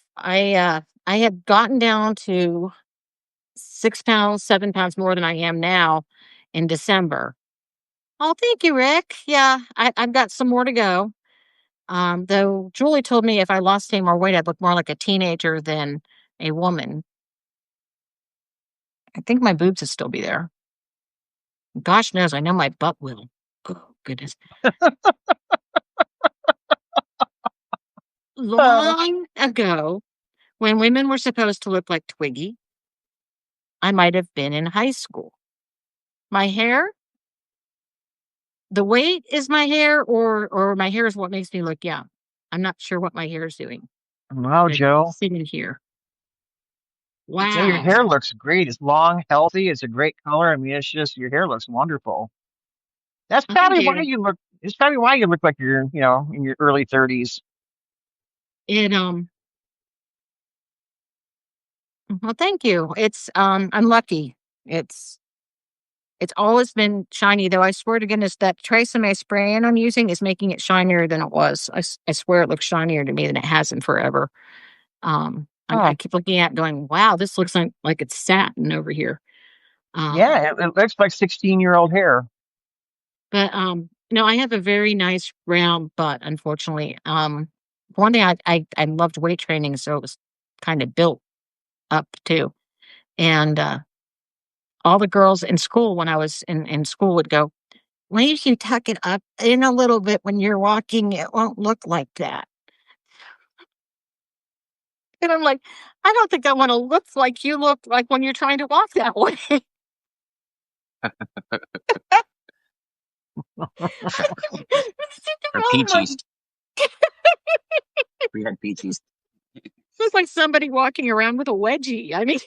had gotten down to 6 pounds, 7 pounds more than I am now in December. Oh, thank you, Rick. Yeah, I've got some more to go. Though Julie told me if I lost any more weight, I'd look more like a teenager than a woman. I think my boobs would still be there. Gosh knows, I know my butt will. Oh, goodness. Uh, Long ago, when women were supposed to look like Twiggy, I might have been in high school. My hair, the weight is my hair, or my hair is what makes me look young. I'm not sure what my hair is doing. wow, But Joe. it's sitting here. Joe, your Wow. hair looks great. It's long, healthy. It's a great color. I mean, it's just your hair looks wonderful. That's Oh, thank probably why you. you look. It's probably why you look like you're, in your early 30s. It well, thank you. I'm lucky. It's it's always been shiny, though I swear to goodness that Tresemme spray I'm using is making it shinier than it was. I swear it looks shinier to me than it has in forever. I Huh. keep looking at it going, wow, this looks like it's satin over here. Um, Yeah, it looks like 16-year-old hair. but no, I have a very nice round butt, unfortunately. One thing I loved weight training, so it was kind of built up too. And all the girls in school when I was in school would go, well, if you tuck it up in a little bit when you're walking, it won't look like that. And I'm like, I don't think I want to look like you look like when you're trying to walk that way. Or Oh my, peaches. We had peaches. look like somebody walking around with a wedgie. I mean, it's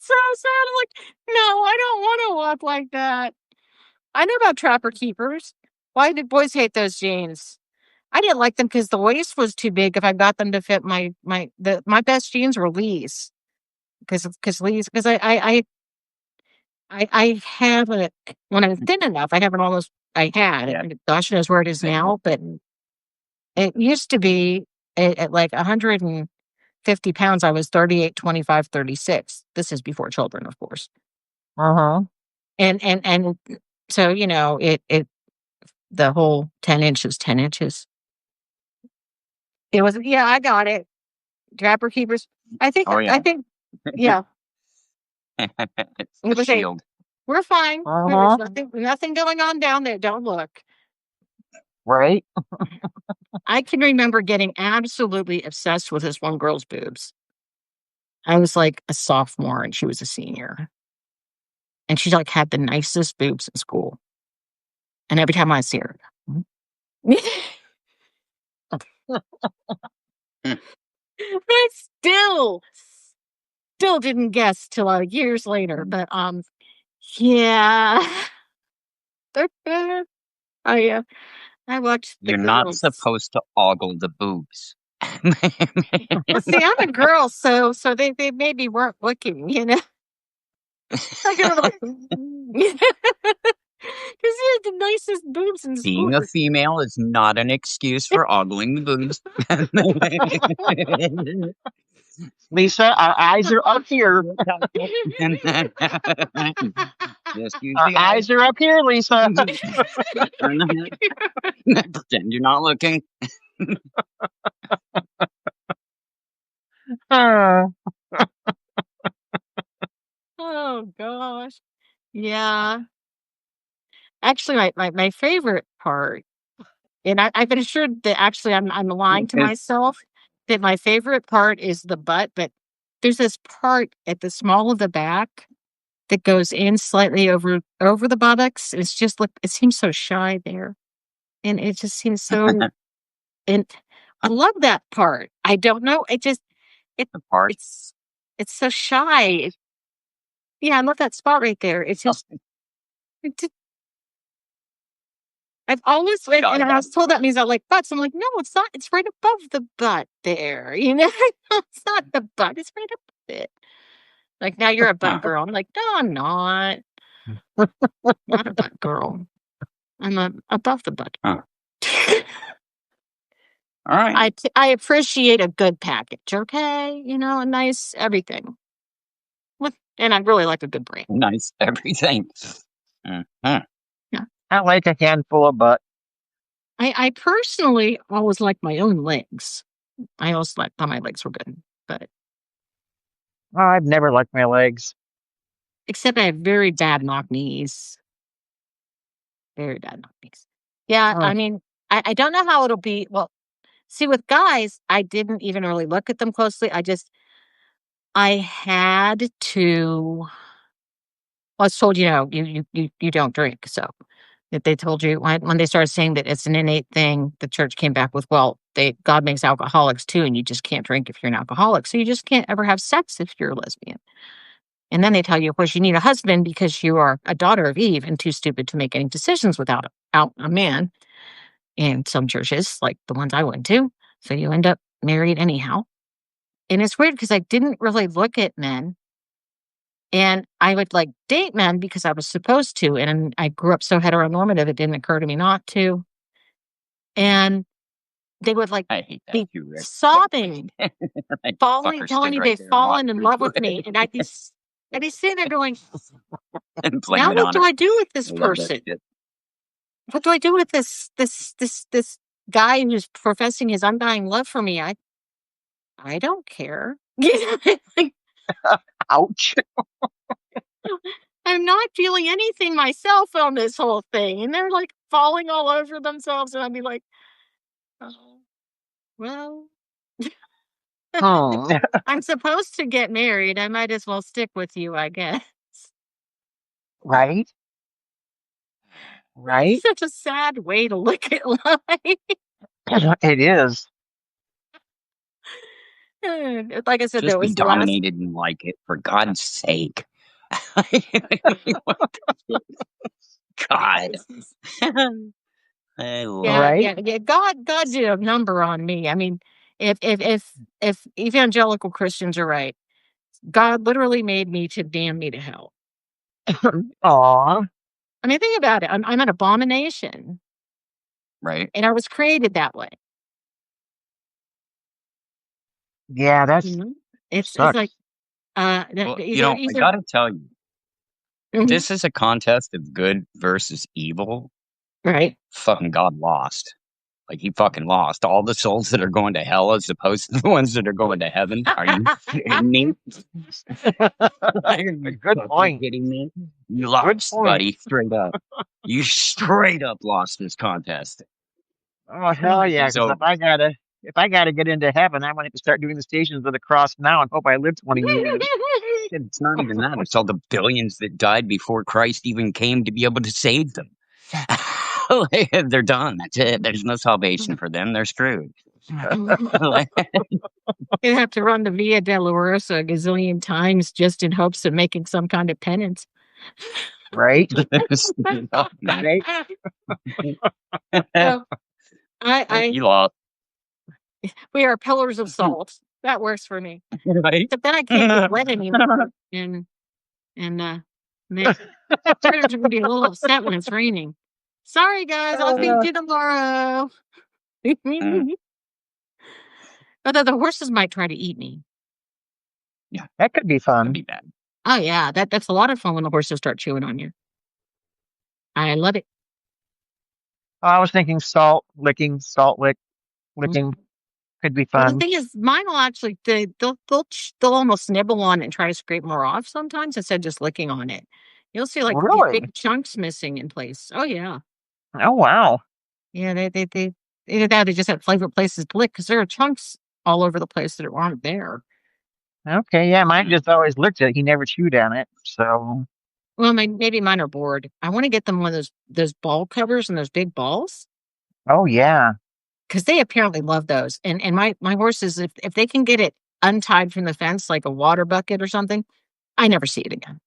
so sad. I'm like, no, I don't want to walk like that. I know about trapper keepers. Why did boys hate those jeans? I didn't like them because the waist was too big if I got them to fit my best jeans were Lee's. Because Lee's because I have it when I'm thin enough, I have it almost I had Yeah. it. Gosh knows where it is now, but it used to be at like 150 pounds, I was 38, 25, 36. This is before children, of course. Uh-huh. And so, it the whole 10 inches, 10 inches. It was, yeah, I got it. Trapper keepers. Oh I yeah. think, yeah, It's it the was a, shield. we're fine. There's Uh-huh. nothing going on down there. Don't look. Right? I can remember getting absolutely obsessed with this one girl's boobs. I was like a sophomore and she was a senior. And she like had the nicest boobs in school. And every time I see her, I still didn't guess till years later. But yeah. I I watched the You're not girls. supposed to ogle the boobs. Well, see, I'm a girl, so they maybe weren't looking, you know. I go like, because he had the nicest boobs in school. Being a female is not an excuse for ogling the boobs. Lisa, our eyes are up here. Just use Our the eyes are up here, Lisa. Pretend you're not looking. Uh, Oh gosh, yeah. Actually, my favorite part, and I've been assured that actually I'm lying to myself that my favorite part is the butt, but there's this part at the small of the back that goes in slightly over the buttocks. It's just like it seems so shy there, and it just seems so. And I love that part. I don't know. The part. It's so shy. Yeah, I love that spot right there. It's just. I've always went, and I was told that means I like butts. I'm like, no, it's not. It's right above the butt there. You know, it's not the butt. It's right above it. Like now you're a butt girl. I'm like, no, I'm not. Not a butt girl. I'm above the butt. Huh. All right. I appreciate a good package. Okay, you know, a nice everything. And I really like a good brand. Nice everything. Yeah. I like a handful of butt. I personally always like my own legs. I always thought my legs were good, but Oh, I've never liked my legs. except I have very bad knock knees. Very bad knock knees. Yeah, Oh. I mean, I don't know how it'll be. Well, see, with guys, I didn't even really look at them closely. I had to. I was told, you know, you don't drink, so that they told you when they started saying that it's an innate thing, the church came back with, well, God makes alcoholics too, and you just can't drink if you're an alcoholic, so you just can't ever have sex if you're a lesbian. And then they tell you, of course, you need a husband because you are a daughter of Eve and too stupid to make any decisions without a man. In some churches, like the ones I went to, so you end up married anyhow. And it's weird because I didn't really look at men. And I would like date men because I was supposed to. And I grew up so heteronormative, it didn't occur to me not to. And they would like I hate that be too, Rick. sobbing, Fucker telling stood me right they've there and fallen watched in me love do with it. me. And I'd be sitting there going, And blame now it what on do it. I do with this I love that person? shit. What do I do with this guy who's professing his undying love for me? I don't care. Like, Ouch. I'm not feeling anything myself on this whole thing. And they're like falling all over themselves. And I'd be like, oh, well, Hmm. I'm supposed to get married. I might as well stick with you, I guess. Right? Right? Such a sad way to look at life. It is. Like I said, Just there be was the last. dominated and like it, for God's sake. God. I love Right? Yeah. God did a number on me. I mean, if evangelical Christians are right, God literally made me to damn me to hell. Aw. I mean, think about it. I'm an abomination, right. and I was created that way. Yeah, that's You know? It's sucks. like Well, either I gotta tell you, Mhm. this is a contest of good versus evil. right. Fucking God lost. Like, he fucking lost. All the souls that are going to hell as opposed to the ones that are going to heaven. Are you kidding me? Are you Good fucking point. kidding me? You Good lost, point. buddy. Straight up. You straight up lost this contest. Oh hell yeah! Because So if I gotta get into heaven, I want to start doing the Stations of the Cross now and hope I live 20 years. it's not even that. It's all the billions that died before Christ even came to be able to save them. Like, they're done. That's it. There's no salvation for them. They're screwed. Like, You have to run the Via Dolorosa a gazillion times just in hopes of making some kind of penance. Right? Right? you So I lost, we are pillars of salt. That works for me. right? But then I can't get wet anymore. And man, critters are gonna be a little upset when it's raining. Sorry guys, I'll feed you tomorrow. Although the horses might try to eat me. Yeah, That could be that'd fun. be bad. Oh yeah, that's a lot of fun when the horses start chewing on you. I love it. Oh, I was thinking salt licking could be Well, the fun. thing is, mine will actually they'll almost nibble on it and try to scrape more off sometimes instead of just licking on it. You'll see like these Really? big chunks missing in place. Oh yeah, Oh wow. yeah. They either that or they just have favorite places to lick because there are chunks all over the place that aren't there. Okay, yeah, mine Mm. just always licked it. He never chewed on it. So, Well, maybe mine are bored. I want to get them one of those ball covers and those big balls oh yeah. because they apparently love those. And my horses, if they can get it untied from the fence like a water bucket or something, I never see it again.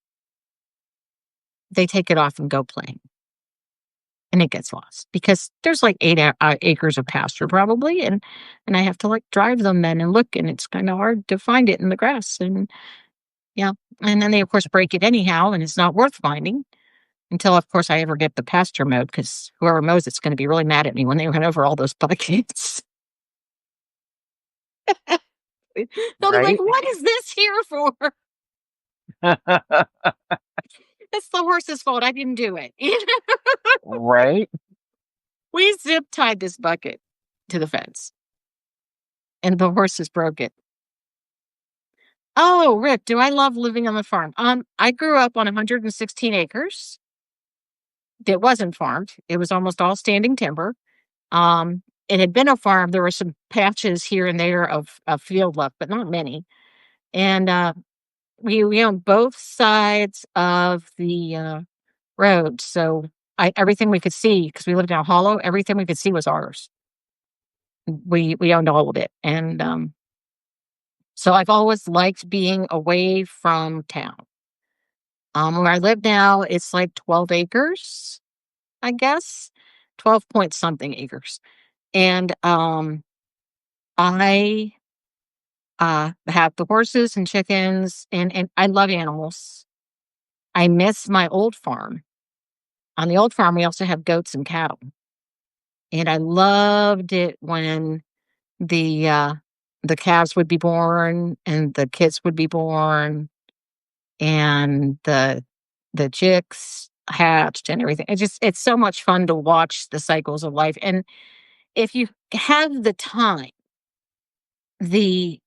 They take it off and go playing, and it gets lost because there's like 8 acres of pasture probably, and I have to like drive them then and look, and it's kind of hard to find it in the grass, and yeah, and then they of course break it anyhow, and it's not worth finding until of course I ever get the pasture mowed because whoever mows it's going to be really mad at me when they run over all those buckets. They'll be like, Right? "What is this here for?" It's the horse's fault. I didn't do it. Right? We zip tied this bucket to the fence, and the horses broke it. Oh, Rick, do I love living on the farm? I grew up on 116 acres. It wasn't farmed. It was almost all standing timber. It had been a farm. There were some patches here and there of field left, but not many. And we owned both sides of the road. So everything we could see, because we lived in a hollow, everything we could see was ours. We owned all of it. And so I've always liked being away from town. Where I live now, it's like 12 acres, I guess, 12 point something acres. And I have the horses and chickens, and I love animals. I miss my old farm. On the old farm, we also have goats and cattle. And I loved it when the the calves would be born and the kids would be born and the chicks hatched and everything. It's so much fun to watch the cycles of life. And if you have the time, the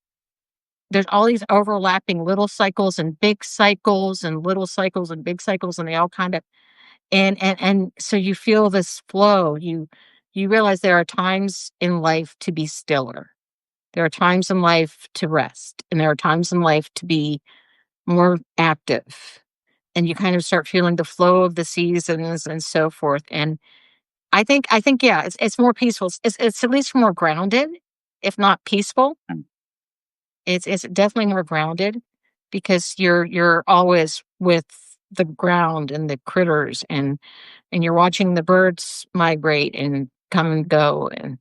there's all these overlapping little cycles and big cycles and little cycles and big cycles, and they all kind of and so you feel this flow. You realize there are times in life to be stiller. There are times in life to rest, and there are times in life to be more active. And you kind of start feeling the flow of the seasons and so forth. And I think yeah, it's more peaceful. It's at least more grounded, if not peaceful. It's definitely more grounded because you're always with the ground and the critters and you're watching the birds migrate and come and go and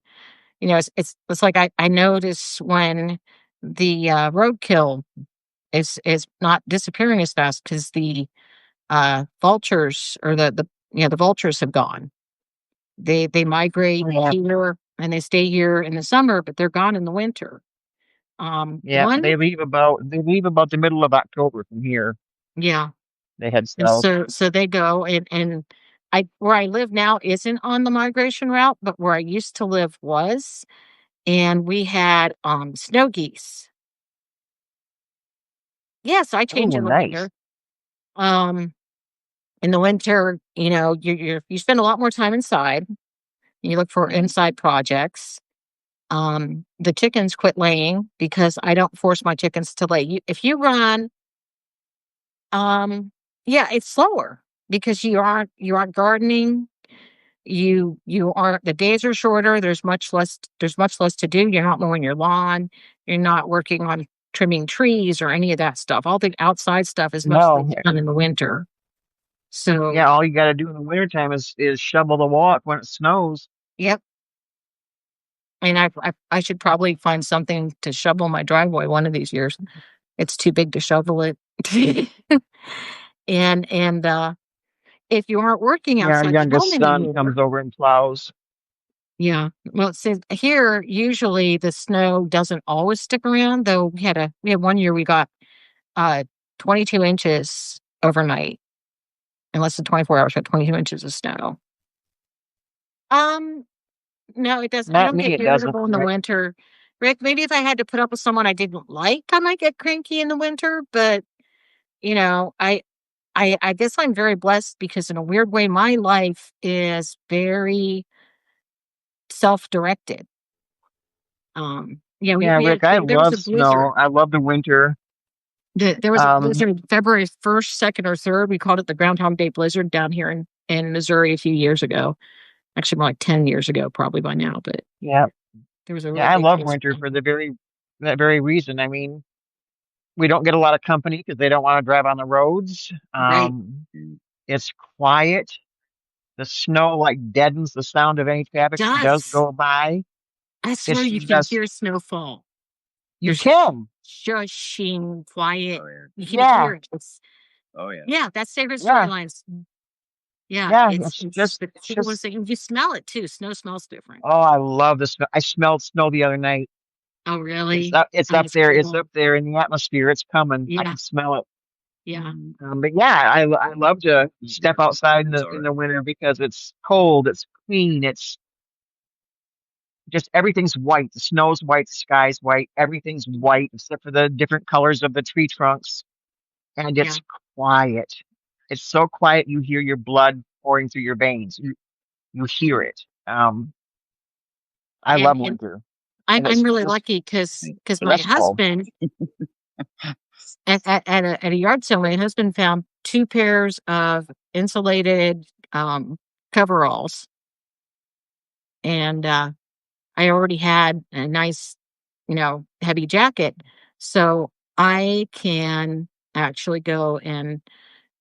it's like I notice when the roadkill is not disappearing as fast because the vultures or the vultures have gone. They migrate Yeah. here and they stay here in the summer, but they're gone in the winter. Yeah, One, they leave about the middle of October from here. yeah, They head and south. so they go and I where I live now isn't on the migration route, but where I used to live was, and we had snow geese. Yes, I change Oh, in the nice. winter. Um, in the winter, you spend a lot more time inside. You look for inside projects. The chickens quit laying because I don't force my chickens to lay. If you run, yeah, it's slower because you aren't gardening. You aren't, the days are shorter. There's much less to do. You're not mowing your lawn. You're not working on trimming trees or any of that stuff. All the outside stuff is mostly No. done in the winter. So, Yeah, all you got to do in the wintertime is shovel the walk when it snows. yep. And I should probably find something to shovel my driveway one of these years. It's too big to shovel it. and if you aren't working Yeah, our outside the home youngest son anymore, comes over and plows. yeah. Well, since here usually the snow doesn't always stick around. Though we had one year we got uh 22 inches overnight in less than 24 hours. We got 22 inches of snow. Um, no, it doesn't. I Not don't me, get it doesn't. irritable in the winter. Rick, maybe if I had to put up with someone I didn't like, I might get cranky in the winter. But I guess I'm very blessed because in a weird way, my life is very self-directed. Yeah, Yeah, Rick, I there was love a blizzard. snow. I love the winter. There was a Um, blizzard February 1st, 2nd, or 3rd. We called it the Groundhog Day blizzard down here in Missouri a few years ago. Actually, more like 10 years ago, probably by now. But yeah, there was a real yeah, I big love blizzard. winter for that very reason. I mean, we don't get a lot of company because they don't want to drive on the roads. Right. It's quiet. The snow like deadens the sound of any traffic that does Does. go by. I It's swear you can just hear snowfall. you There's can. shushing, quiet. Oh, yeah. You can Yeah, hear it. Oh, yeah. Yeah, that's favorite yeah, storylines. Yeah, yeah. it's the It's coolest just. thing. You smell it too. Snow smells different. Oh, I love the snow. I smelled snow the other night. Oh, It's really? up. It's Oh, up that's there. It's cool. up there in the atmosphere. It's coming. I Yeah, can smell it. yeah, But yeah, I love to step outside It's in all the winter because it's cold. It's clean. It's just everything's white. The snow's white. The sky's white. Everything's white except for the different colors of the tree trunks. And yeah. it's quiet. It's so quiet you hear your blood pouring through your veins. You hear it. I love And winter, I'm and I'm it's really just lucky because my stressful. husband at a yard sale, my husband found two pairs of insulated coveralls, and I already had a nice, heavy jacket, so I can actually go and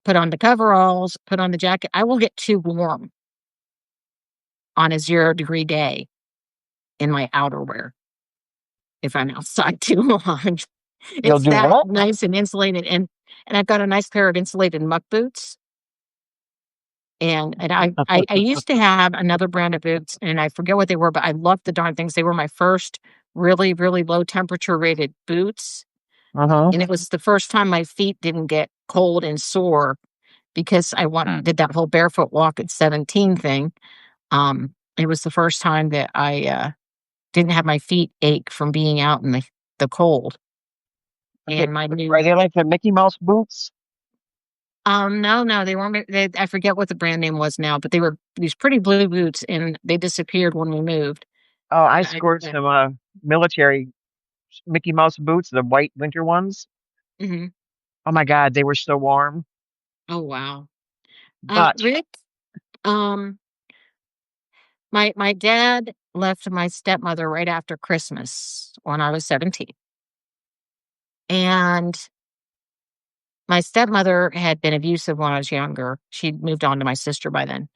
put on the coveralls, put on the jacket. I will get too warm on a 0-degree day in my outerwear if I'm outside too long. You'll It's do that what? nice and insulated, and I've got a nice pair of insulated muck boots. And I used to have another brand of boots, and I forget what they were, but I loved the darn things. They were my first really, really low temperature rated boots, Uh-huh. and it was the first time my feet didn't get cold and sore because did that whole barefoot walk at 17 thing. It was the first time that I didn't have my feet ache from being out in the cold. Okay. And my Are new they like the Mickey Mouse boots? no, they weren't. I forget what the brand name was now, but they were these pretty blue boots, and they disappeared when we moved. Oh, I I, scored some military Mickey Mouse boots, the white winter ones. mhm. Oh my God, they were so warm. Oh, wow. But Rick, um, my dad left my stepmother right after Christmas when I was 17, and my stepmother had been abusive when I was younger. She'd moved on to my sister by then,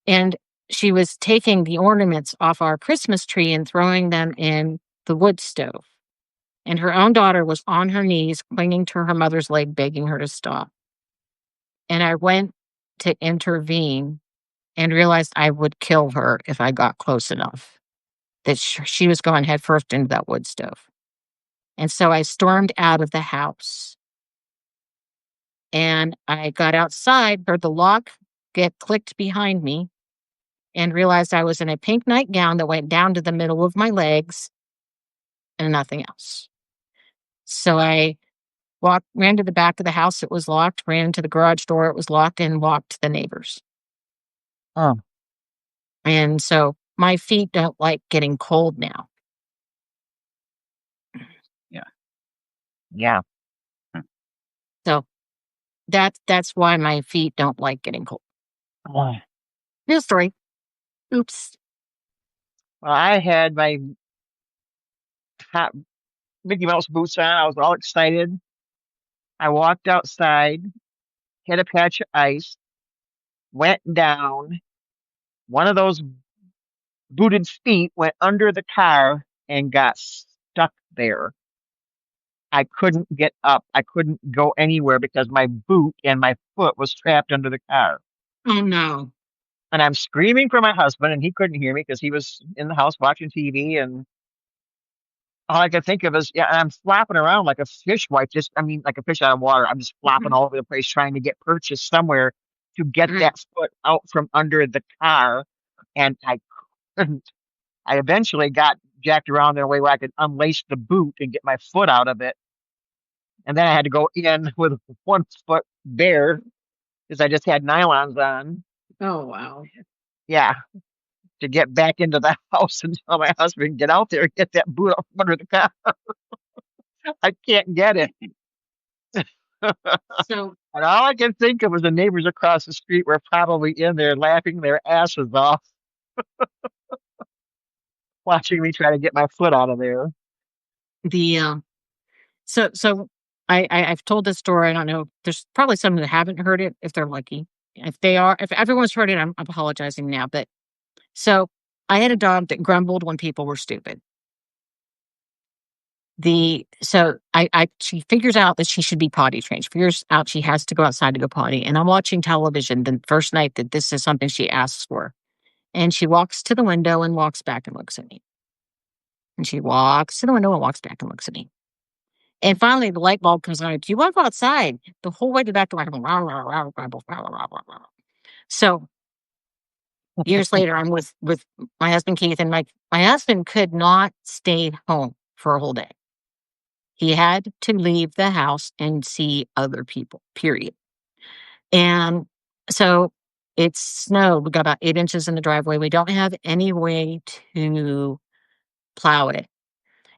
and she was taking the ornaments off our Christmas tree and throwing them in the wood stove. And her own daughter was on her knees, clinging to her mother's leg, begging her to stop. And I went to intervene and realized I would kill her if I got close enough, that she was going headfirst into that wood stove. And so I stormed out of the house, and I got outside, heard the lock get clicked behind me, and realized I was in a pink nightgown that went down to the middle of my legs and nothing else. So I ran to the back of the house, it was locked, ran to the garage door, it was locked, and walked to the neighbors. oh, And so my feet don't like getting cold now. Yeah. So that's why my feet don't like getting cold. Well, Real story. Oops. I had my hot Mickey Mouse boots on. I was all excited. I walked outside, hit a patch of ice, went down. One of those booted feet went under the car and got stuck there. I couldn't get up. I couldn't go anywhere because my boot and my foot was trapped under the car. Oh no. And I'm screaming for my husband, and he couldn't hear me because he was in the house watching TV. And all I could think of is, yeah, and I'm flopping around like a fish wipe, like a fish out of water. I'm just flopping all over the place trying to get purchased somewhere to get that foot out from under the car. And I couldn't. I eventually got jacked around in a way where I could unlace the boot and get my foot out of it. And then I had to go in with one foot bare because I just had nylons on. Oh wow. Yeah, to get back into the house and tell my husband, get out there and get that boot out from under the car. I can't get it. So And all I can think of was the neighbors across the street were probably in there laughing their asses off, watching me try to get my foot out of there. the so I've told this story. I don't know. There's probably some that haven't heard it if they're lucky. If everyone's heard it, I'm apologizing now. But so I had a dog that grumbled when people were stupid. She figures out that she should be potty trained. She figures out she has to go outside to go potty. And I'm watching television the first night that this is something she asks for. And she walks to the window and walks back and looks at me. And she walks to the window and walks back and looks at me. And finally, the light bulb comes on. Do you want to go outside? The whole way to the back door, I go, "Rah, rah, rah, rah, rah, rah, rah, rah, rah." So years later, I'm with my husband Keith, and my husband could not stay home for a whole day. He had to leave the house and see other people. Period. And so it snowed. We got about 8 inches in the driveway. We don't have any way to plow it.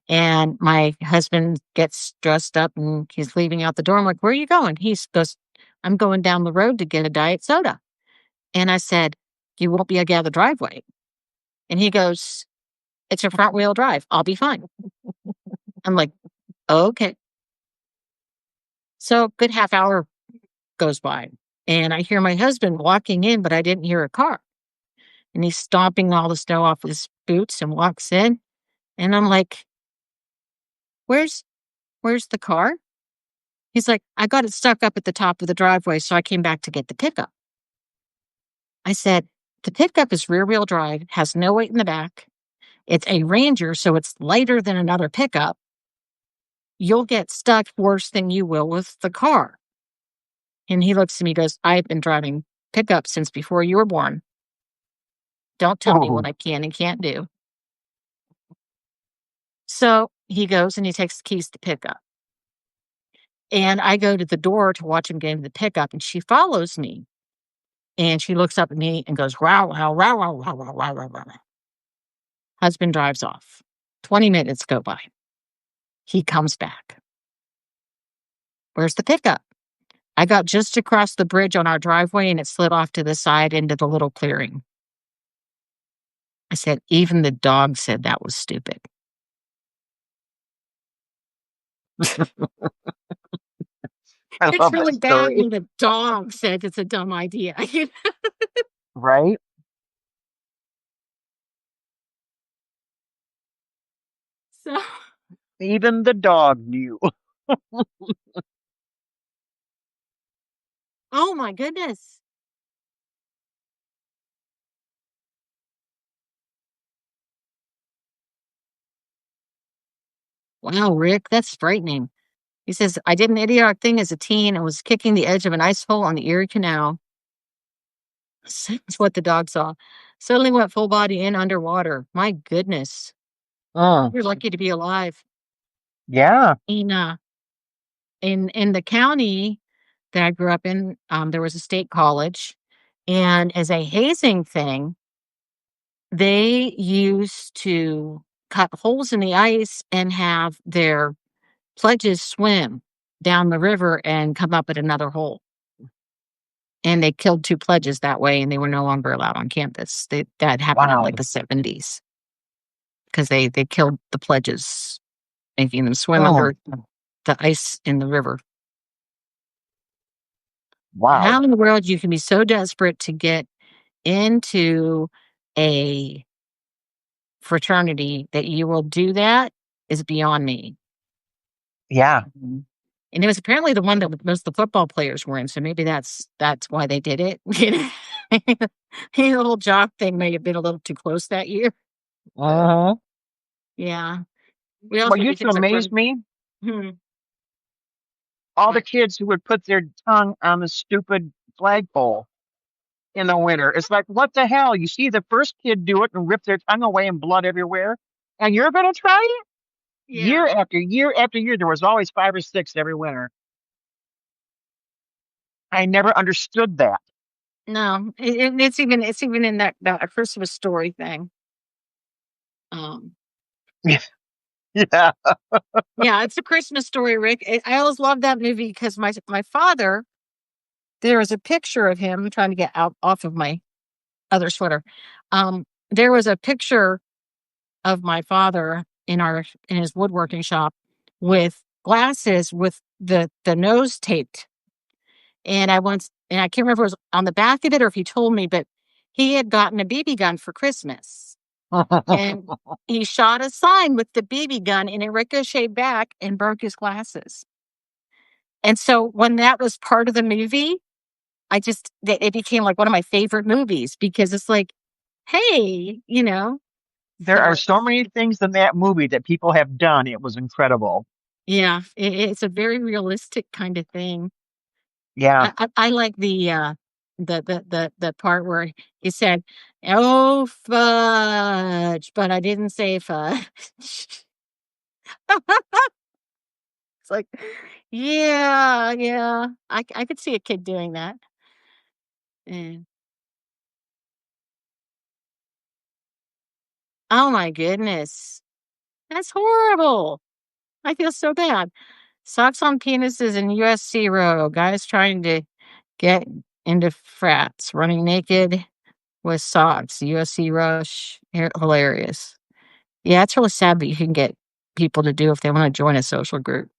And my husband gets dressed up and he's leaving out the door. I'm like, where are you going? He goes, I'm going down the road to get a diet soda. And I said, you won't be able to get out of the driveway. And he goes, it's a front wheel drive. I'll be fine. I'm like, okay. So good half hour goes by. And I hear my husband walking in, but I didn't hear a car. And he's stomping all the snow off his boots and walks in. And I'm like, where's the car? He's like, I got it stuck up at the top of the driveway, so I came back to get the pickup. I said, the pickup is rear-wheel drive, has no weight in the back. It's a Ranger, so it's lighter than another pickup. You'll get stuck worse than you will with the car. And he looks at me and goes, I've been driving pickup since before you were born. Don't tell me what I can and can't do. So he goes and he takes the keys to pick up. And I go to the door to watch him get into the pickup, and she follows me. And she looks up at me and goes, wow, wow, wow, wow, wow, wow, wow, wow, wow. Husband drives off. 20 minutes go by. He comes back. Where's the pickup? I got just across the bridge on our driveway and it slid off to the side into the little clearing. I said, even the dog said that was stupid. It's really bad when the dog said it's a dumb idea. Right? So, Even the dog knew. oh my goodness. Wow, Rick, that's frightening. He says, I did an idiotic thing as a teen and was kicking the edge of an ice hole on the Erie Canal. That's what the dog saw. Suddenly went full body in underwater. My goodness. You're lucky to be alive. Yeah. In the county that I grew up in, there was a state college. And as a hazing thing, they used to cut holes in the ice and have their pledges swim down the river and come up at another hole. And they killed 2 pledges that way, and they were no longer allowed on campus. That happened in, Wow. like, the 70s because they killed the pledges, making them swim Oh, under the ice in the river. wow. How in the world you can be so desperate to get into a fraternity that you will do that is beyond me. Yeah. Mhm. And it was apparently the one that most of the football players were in, so maybe that's why they did it. You know? The whole jock thing may have been a little too close that year. Uh-huh. Yeah. We What also do used to things like amaze run. me, Hmm. all the What? kids who would put their tongue on the stupid flagpole in the winter. It's like, what the hell? You see the first kid do it and rip their tongue away and blood everywhere, and you're going to try it? Year Yeah. after year after year, there was always 5 or 6 every winter. I never understood that. No, it's even in that Christmas Story thing. Um, Yeah. yeah, it's a Christmas Story, Rick. I always loved that movie because my father, there was a picture of him I'm trying to get out off of my other sweater. There was a picture of my father in his woodworking shop with glasses with the nose taped. And I can't remember if it was on the back of it or if he told me, but he had gotten a BB gun for Christmas. And he shot a sign with the BB gun and it ricocheted back and broke his glasses. And so when that was part of the movie, it became like one of my favorite movies because it's like, hey, There are so so many things in that movie that people have done. It was incredible. yeah, it's a very realistic kind of thing. Yeah. I like the part where he said, "Oh fudge," but I didn't say fudge. It's like, yeah, yeah. I could see a kid doing that. And oh my goodness, that's horrible. I feel so bad. Socks on penises in USC row. Guys trying to get into frats, running naked with socks. USC rush. Hilarious. Yeah, it's really sad that you can get people to do if they wanna join a social group,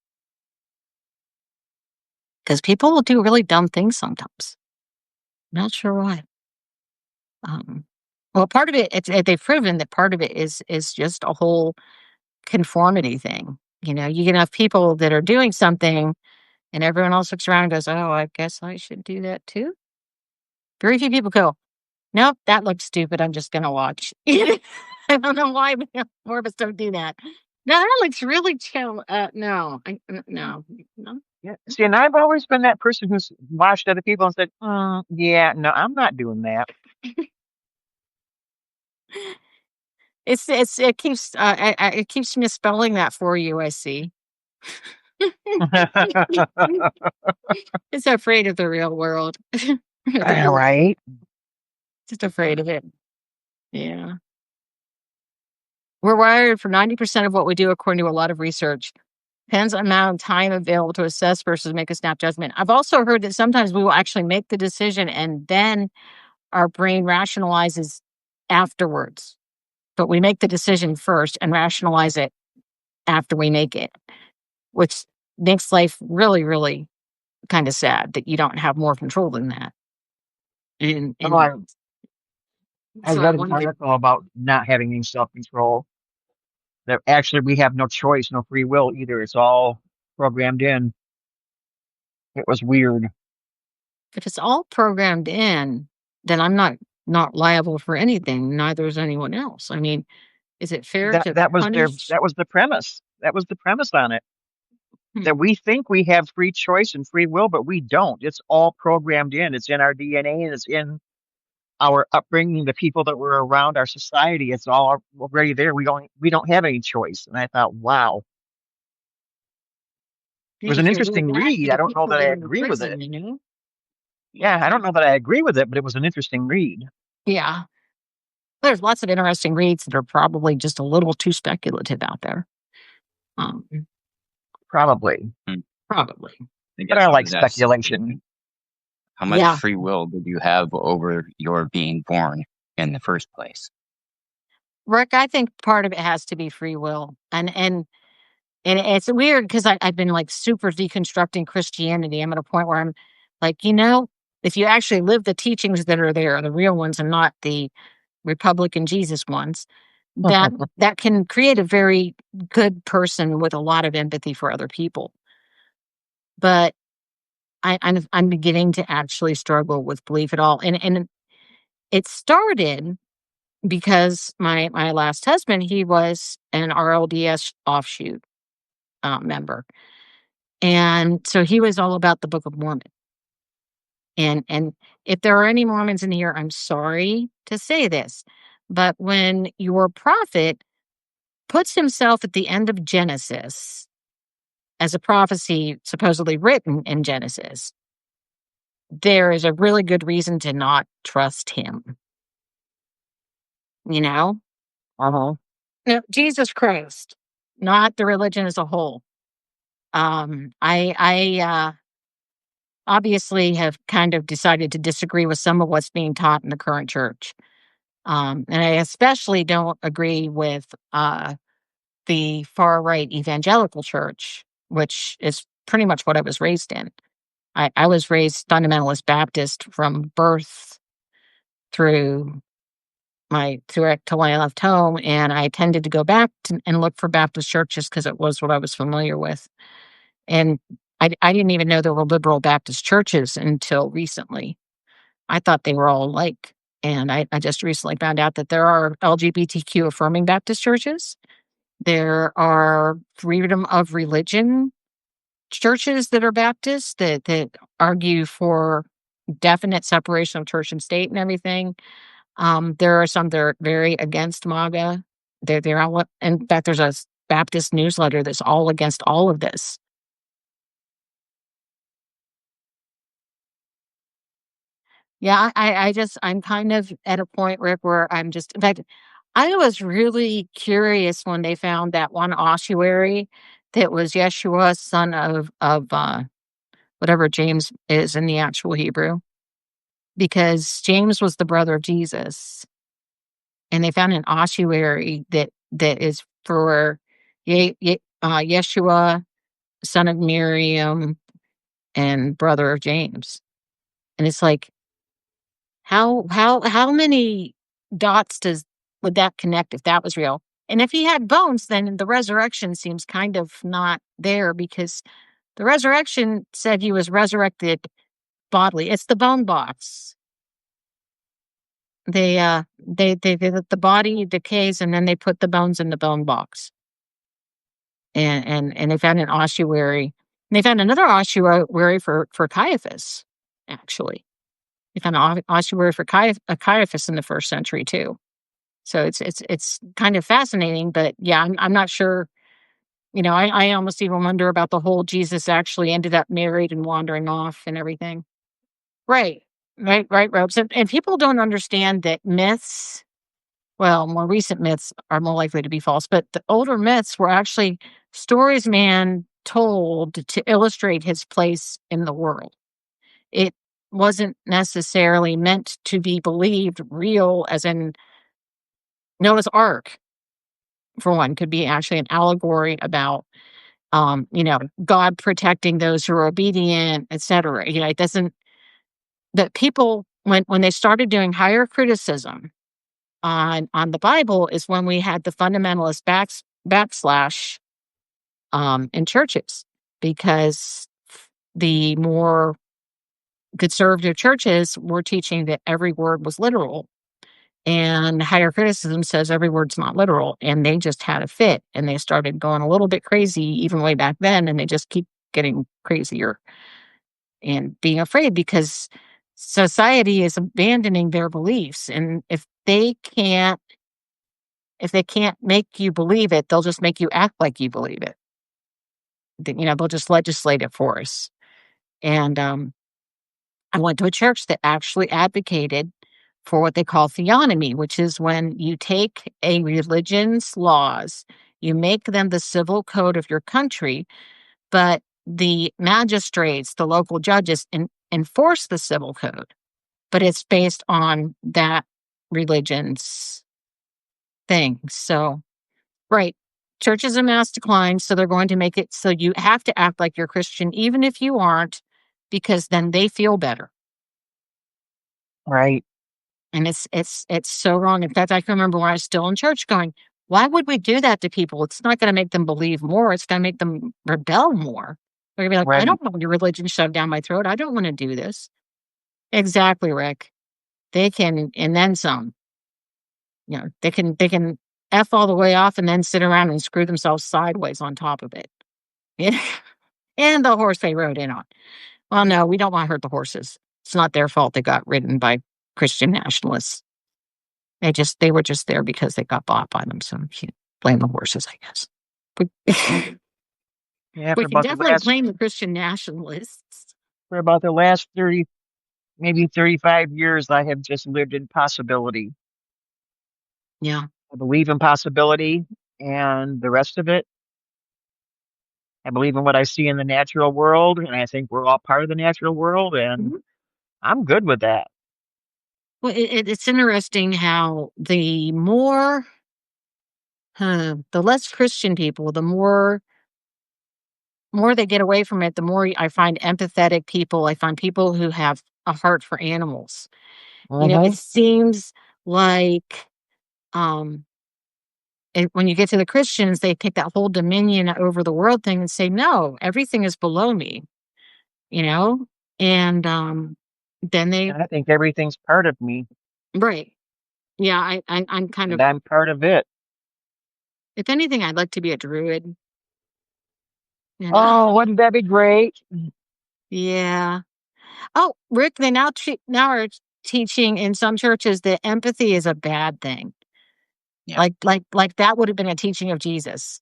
because people will do really dumb things sometimes. Not sure why. Um, well, part of it, they've proven that part of it is just a whole conformity thing. You get enough people that are doing something, and everyone else looks around and goes, "Oh, I guess I should do that too." Very few people go, "Nope, that looks stupid. I'm just gonna watch." I don't know why, but more of us don't do that. No, that looks really chill. No, no, no. Yeah. See, and I've always been that person who's watched other people and said, yeah, no, I'm not doing that. It keeps misspelling that for you. I see. It's afraid of the real world. Right? Just afraid of it. Yeah. We're wired for 90% of what we do, according to a lot of research. Depends on the amount of time available to assess versus make a snap judgment. I've also heard that sometimes we will actually make the decision and then our brain rationalizes afterwards. But we make the decision first and rationalize it after we make it, which makes life really, really kind of sad that you don't have more control than that. And Oh, I so I read an wonder article about not having any self-control. That actually we have no choice, no free will either. It's all programmed in. It was weird. if it's all programmed in, then I'm not liable for anything. Neither is anyone else. I mean, is it fair That to that was their punish? that was the premise. That was the premise on it. Hmm. That we think we have free choice and free will, but we don't. It's all programmed in. It's in our DNA and it's in our upbringing, the people that were around our society. It's all already there. We don't have any choice. And I thought, wow, it And was an if you're really interesting bad, read. you I get don't know people that I in the agree with it. prison. Yeah, I don't know that I agree with it, but it was an interesting read. Yeah. There's lots of interesting reads that are probably just a little too speculative out there. Um, Probably. Probably. I But guess I I like was asked, speculation. how much Yeah. free will did you have over your being born in the first place? Rick, I think part of it has to be free will. And it's weird because I've been like super deconstructing Christianity. I'm at a point where I'm like, if you actually live the teachings that are there, the real ones and not the Republican Jesus ones, that can create a very good person with a lot of empathy for other people. But I'm beginning to actually struggle with belief at all. And it started because my last husband, he was an RLDS offshoot member. And so he was all about the Book of Mormon. And if there are any Mormons in here, I'm sorry to say this, but when your prophet puts himself at the end of Genesis as a prophecy supposedly written in Genesis, there is a really good reason to not trust him. You know? Uh-huh. No, Jesus Christ, not the religion as a whole. I obviously have kind of decided to disagree with some of what's being taught in the current church. And I especially don't agree with the far right evangelical church, which is pretty much what I was raised in. I was raised fundamentalist Baptist from birth through till I left home, and I tended to go back and look for Baptist churches because it was what I was familiar with. And I didn't even know there were liberal Baptist churches until recently. I thought they were all alike. And I just recently found out that there are LGBTQ affirming Baptist churches. There are freedom of religion churches that are Baptist that argue for definite separation of church and state and everything. There are some that are very against MAGA. They're all, in fact, there's a Baptist newsletter that's all against all of this. Yeah, I'm kind of at a point, Rick, where I'm just, in fact, I was really curious when they found that one ossuary that was Yeshua, son of whatever James is in the actual Hebrew, because James was the brother of Jesus, and they found an ossuary that is for Yeshua, son of Miriam, and brother of James, and it's like, how many dots would that connect if that was real? And if he had bones, then the resurrection seems kind of not there because the resurrection said he was resurrected bodily. It's the bone box. The body decays and then they put the bones in the bone box. And they found an ossuary. And they found another ossuary for Caiaphas, actually. They found an ossuary for Caiaphas in the first century too. So it's kind of fascinating, but yeah, I'm not sure. I almost even wonder about the whole Jesus actually ended up married and wandering off and everything. Right, right, Robes, and people don't understand that myths. Well, more recent myths are more likely to be false, but the older myths were actually stories man told to illustrate his place in the world. It wasn't necessarily meant to be believed real, as in Noah's Ark, for one, could be actually an allegory about, God protecting those who are obedient, etc. It doesn't, that people, when they started doing higher criticism on the Bible, is when we had the fundamentalist backslash in churches, because the more conservative churches were teaching that every word was literal, and higher criticism says every word's not literal, and they just had a fit and they started going a little bit crazy even way back then, and they just keep getting crazier and being afraid because society is abandoning their beliefs, and if they can't make you believe it, they'll just make you act like you believe it. They'll just legislate it for us. And I went to a church that actually advocated for what they call theonomy, which is when you take a religion's laws, you make them the civil code of your country, but the magistrates, the local judges, enforce the civil code, but it's based on that religion's thing. So, right. Churches in mass decline, so they're going to make it so you have to act like you're Christian, even if you aren't, because then they feel better. Right. And it's so wrong. In fact, I can remember when I was still in church going, why would we do that to people? It's not going to make them believe more. It's going to make them rebel more. They're going to be like, I Right. don't want your religion shoved down my throat. I don't want to do this. Exactly, Rick. They can, and then some. You know, they can F all the way off and then sit around and screw themselves sideways on top of it. Yeah. And the horse they rode in on. Well, no, we don't want to hurt the horses. It's not their fault they got ridden by Christian nationalists. They were just there because they got bought by them. So you can't blame the horses, I guess. But Yeah, we can definitely blame the Christian nationalists. for about the last 30, maybe 35 years, I have just lived in possibility. Yeah. I believe in possibility, and the rest of it, I believe in what I see in the natural world, and I think we're all part of the natural world, and Mhm. I'm good with that. Well, it's interesting how the less Christian people, the more they get away from it, the more I find empathetic people. I find people who have a heart for animals. You know, it Mm-hmm. seems like um, when you get to the Christians, they take that whole dominion over the world thing and say, no, everything is below me, you know? And then they, And I think everything's part of me, right. Yeah, I'm kind and of, I'm part of it. if anything, I'd like to be a druid, you know? Oh, wouldn't that be great? Yeah. Oh, Rick, they now are teaching in some churches that empathy is a bad thing. Yeah. Like that would have been a teaching of Jesus.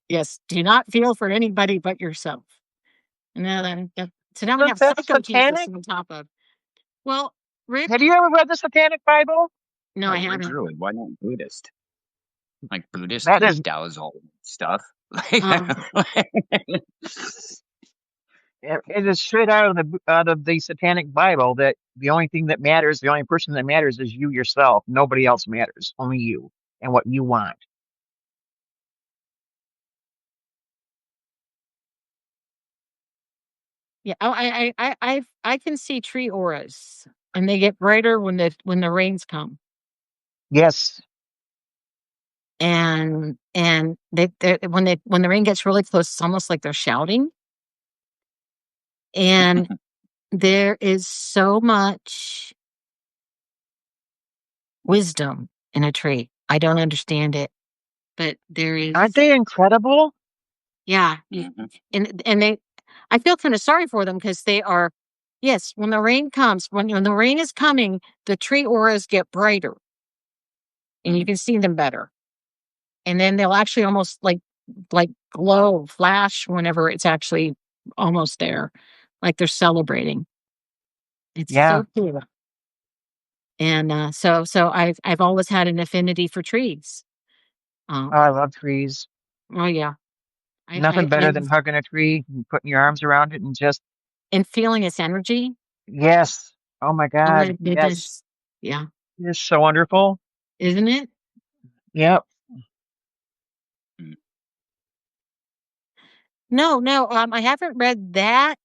Yes, do not feel for anybody but yourself. And so now we Isn't have that psycho Jesus satanic? on top of. Well, Rick, Have you ever read the Satanic Bible? no, Oh, I we're haven't. druid. Why not Buddhist? Like Buddhist That is, does all stuff. Um, it is straight out of the Satanic Bible that the only thing that matters, the only person that matters is you yourself. Nobody else matters, only you and what you want. yeah, oh, I can see tree auras, and they get brighter when the rains come, Yes. and when the rain gets really close, it's almost like they're shouting, and there is so much wisdom in a tree. I don't understand it, but there Aren't is. they incredible? Yeah, Mhm. and they I feel kinda sorry for them because they are yes, when the rain comes, when the rain is coming, the tree auras get brighter, and you Mhm. can see them better, and then they'll actually almost, like, glow, flash whenever it's actually almost there, like they're celebrating. It's Yeah. so cool, and, so I've always had an affinity for trees. Oh, I Um, love trees. oh, yeah. Nothing better I than hugging a tree and putting your arms around it and just, and feeling its energy. yes. Oh my Oh my God. Yes. goodness. Yeah, It's so wonderful. isn't it? Yep. Mm. No, no, I haven't read that,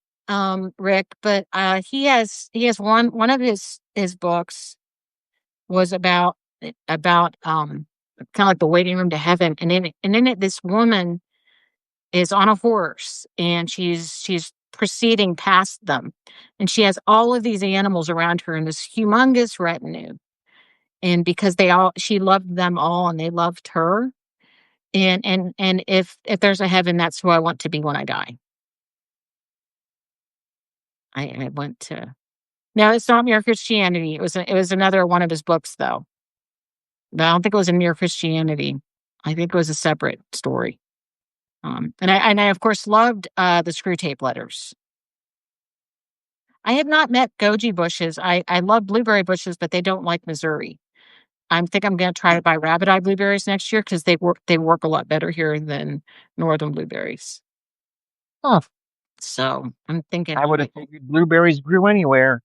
Rick, but, he has one of his books was about kinda like the waiting room to heaven, and in it, this woman is on a horse, and she's proceeding past them, and she has all of these animals around her in this humongous retinue, and because she loved them all and they loved her, and if there's a heaven, that's who I want to be when I die. I went to No, it's not Mere Christianity. It was another one of his books, though. But I don't think it was in Mere Christianity. I think it was a separate story. And I of course loved the Screw Tape Letters. I have not met goji bushes. I love blueberry bushes, but they don't like Missouri. I think I'm going to try to buy rabbit eye blueberries next year because they work a lot better here than northern blueberries. Huh. So I'm thinking, I would have figured blueberries grew anywhere.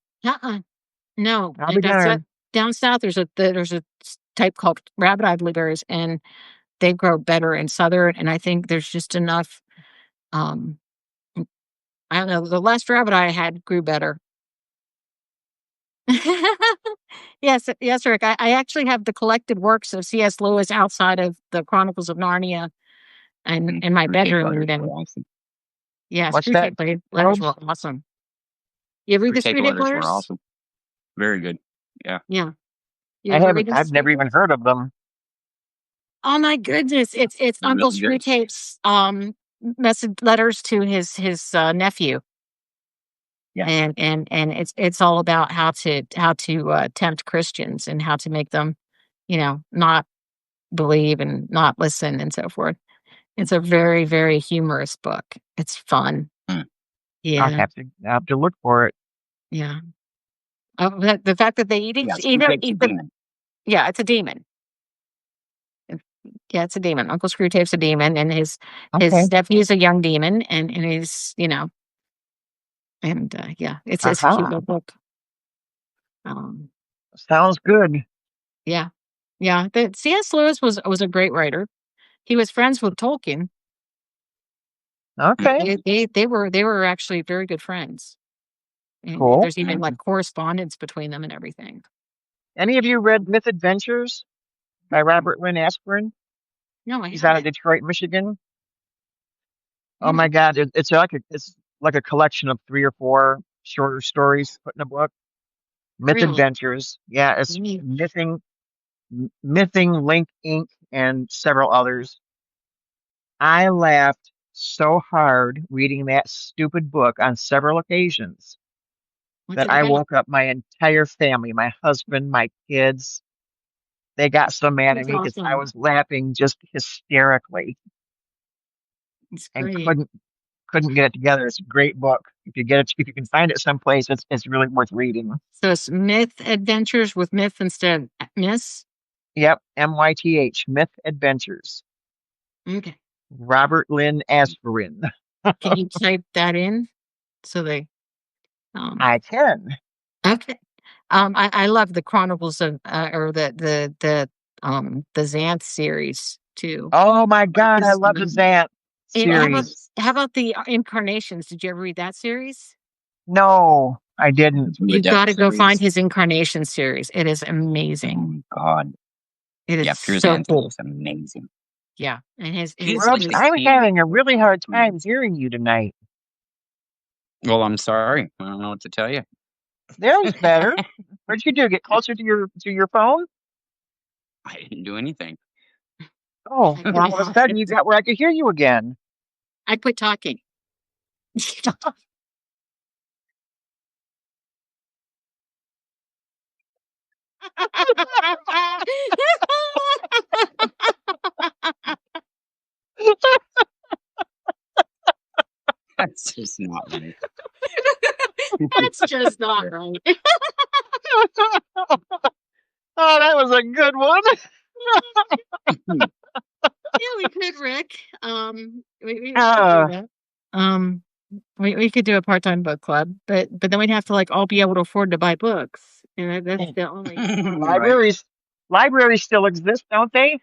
No, I'll be darned. down south. There's a type called rabbit eye blueberries, and they grow better in southern. And I think there's just enough. I don't know. The last rabbit eye I had grew better. Yes, Rick. I actually have the collected works of C.S. Lewis outside of the Chronicles of Narnia and in my bedroom. And Awesome. yeah, What's Screwtape that? letters were awesome. You ever read the Screwtape Screwtape letters letters? were awesome. Very good. Yeah. Yeah. You ever read the I've never even heard of them. Oh my goodness! It's They're Uncle really good. Screwtape's message letters to his nephew. Yeah. And it's all about how to tempt Christians and how to make them, not believe and not listen and so forth. It's a very, very humorous book. It's fun. Hmm. I'll Yeah, have to look for it. yeah. Oh, the fact that they Yeah, Screwtape's a demon. yeah, it's a demon. Yeah, it's a demon. Uncle Screwtape's a demon, and his Okay. nephew's a young demon, and he's and yeah, it's a cute Aha. little book. Um, Sounds good. yeah, yeah. The C.S. Lewis was a great writer. He was friends with Tolkien. Okay. They were actually very good friends. And Cool. there's even like correspondence between them and everything. Any of you read Myth Adventures by Robert Lynn Aspirin? No, I He's out of haven't. Detroit, Michigan. Oh my God, it's like a collection of 3 or 4 shorter stories put in a book. Myth Really? Adventures. Yeah, it's Mm. Mything, Link Inc., and several others. I laughed so hard reading that stupid book on several occasions What's that it I about? woke up my entire family, my husband, my kids. They got so mad at It's me because I awesome. was laughing just hysterically It's and great. couldn't get it together. It's a great book. If you can find it someplace, it's really worth reading. So it's Myth Adventures with myth instead of miss. Yep, MYTH, Myth Adventures. Okay. Robert Lynn Aspirin. Can you type that in so they I can. okay. I love the Chronicles of or the Xanth series too. Oh my God, I This love the Zant and series. how about the Incarnations? Did you ever read that series? No, I didn't. From the You got Depth to go find series. his Incarnation series. It is Oh amazing. my God. It is Yeah, Piers so Anthony cool. is amazing. Yeah, and He's Well, like the I'm same. having a really hard time hearing you tonight. Well, I'm sorry. I don't know what to tell you. There's better. What'd you do? Get closer to your phone? I didn't do anything. Oh, and all of a sudden you got where I could hear you again. I quit talking. That's just not right. That's just not right. Oh, that was a good one. Yeah, we could, Rick. We could Uh, do that. We could do a part-time book club, but then we'd have to like all be able to afford to buy books, and that's the only. Right. libraries still exist, don't they?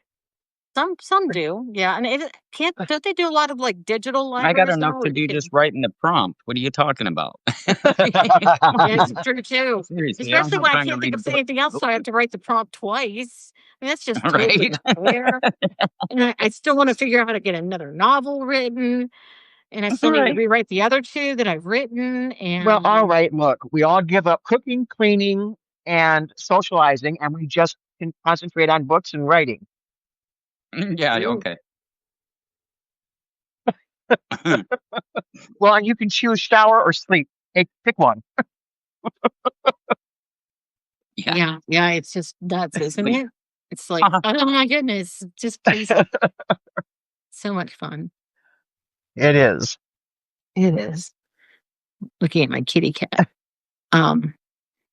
Some do, yeah, and don't they do a lot of like digital I got libraries enough now? to do just writing the prompt. What are you talking about? Yes, true too. Seriously, I don't Especially have when I time to can't think read a of book. anything else, so I have to write the prompt twice. I mean, that's just totally Right? unfair. And I still want to figure out how to get another novel written, and I still need to Right. rewrite the other 2 that I've written. Well, all And right. Look, we all give up cooking, cleaning, and socializing, and we just can concentrate on books and writing. Yeah, okay. Well, and you can choose shower or sleep. Pick one. Yeah. yeah, it's just nuts, isn't Sleep. it? It's like, oh my goodness, just crazy. So much fun. It is. It is. Looking at my kitty cat.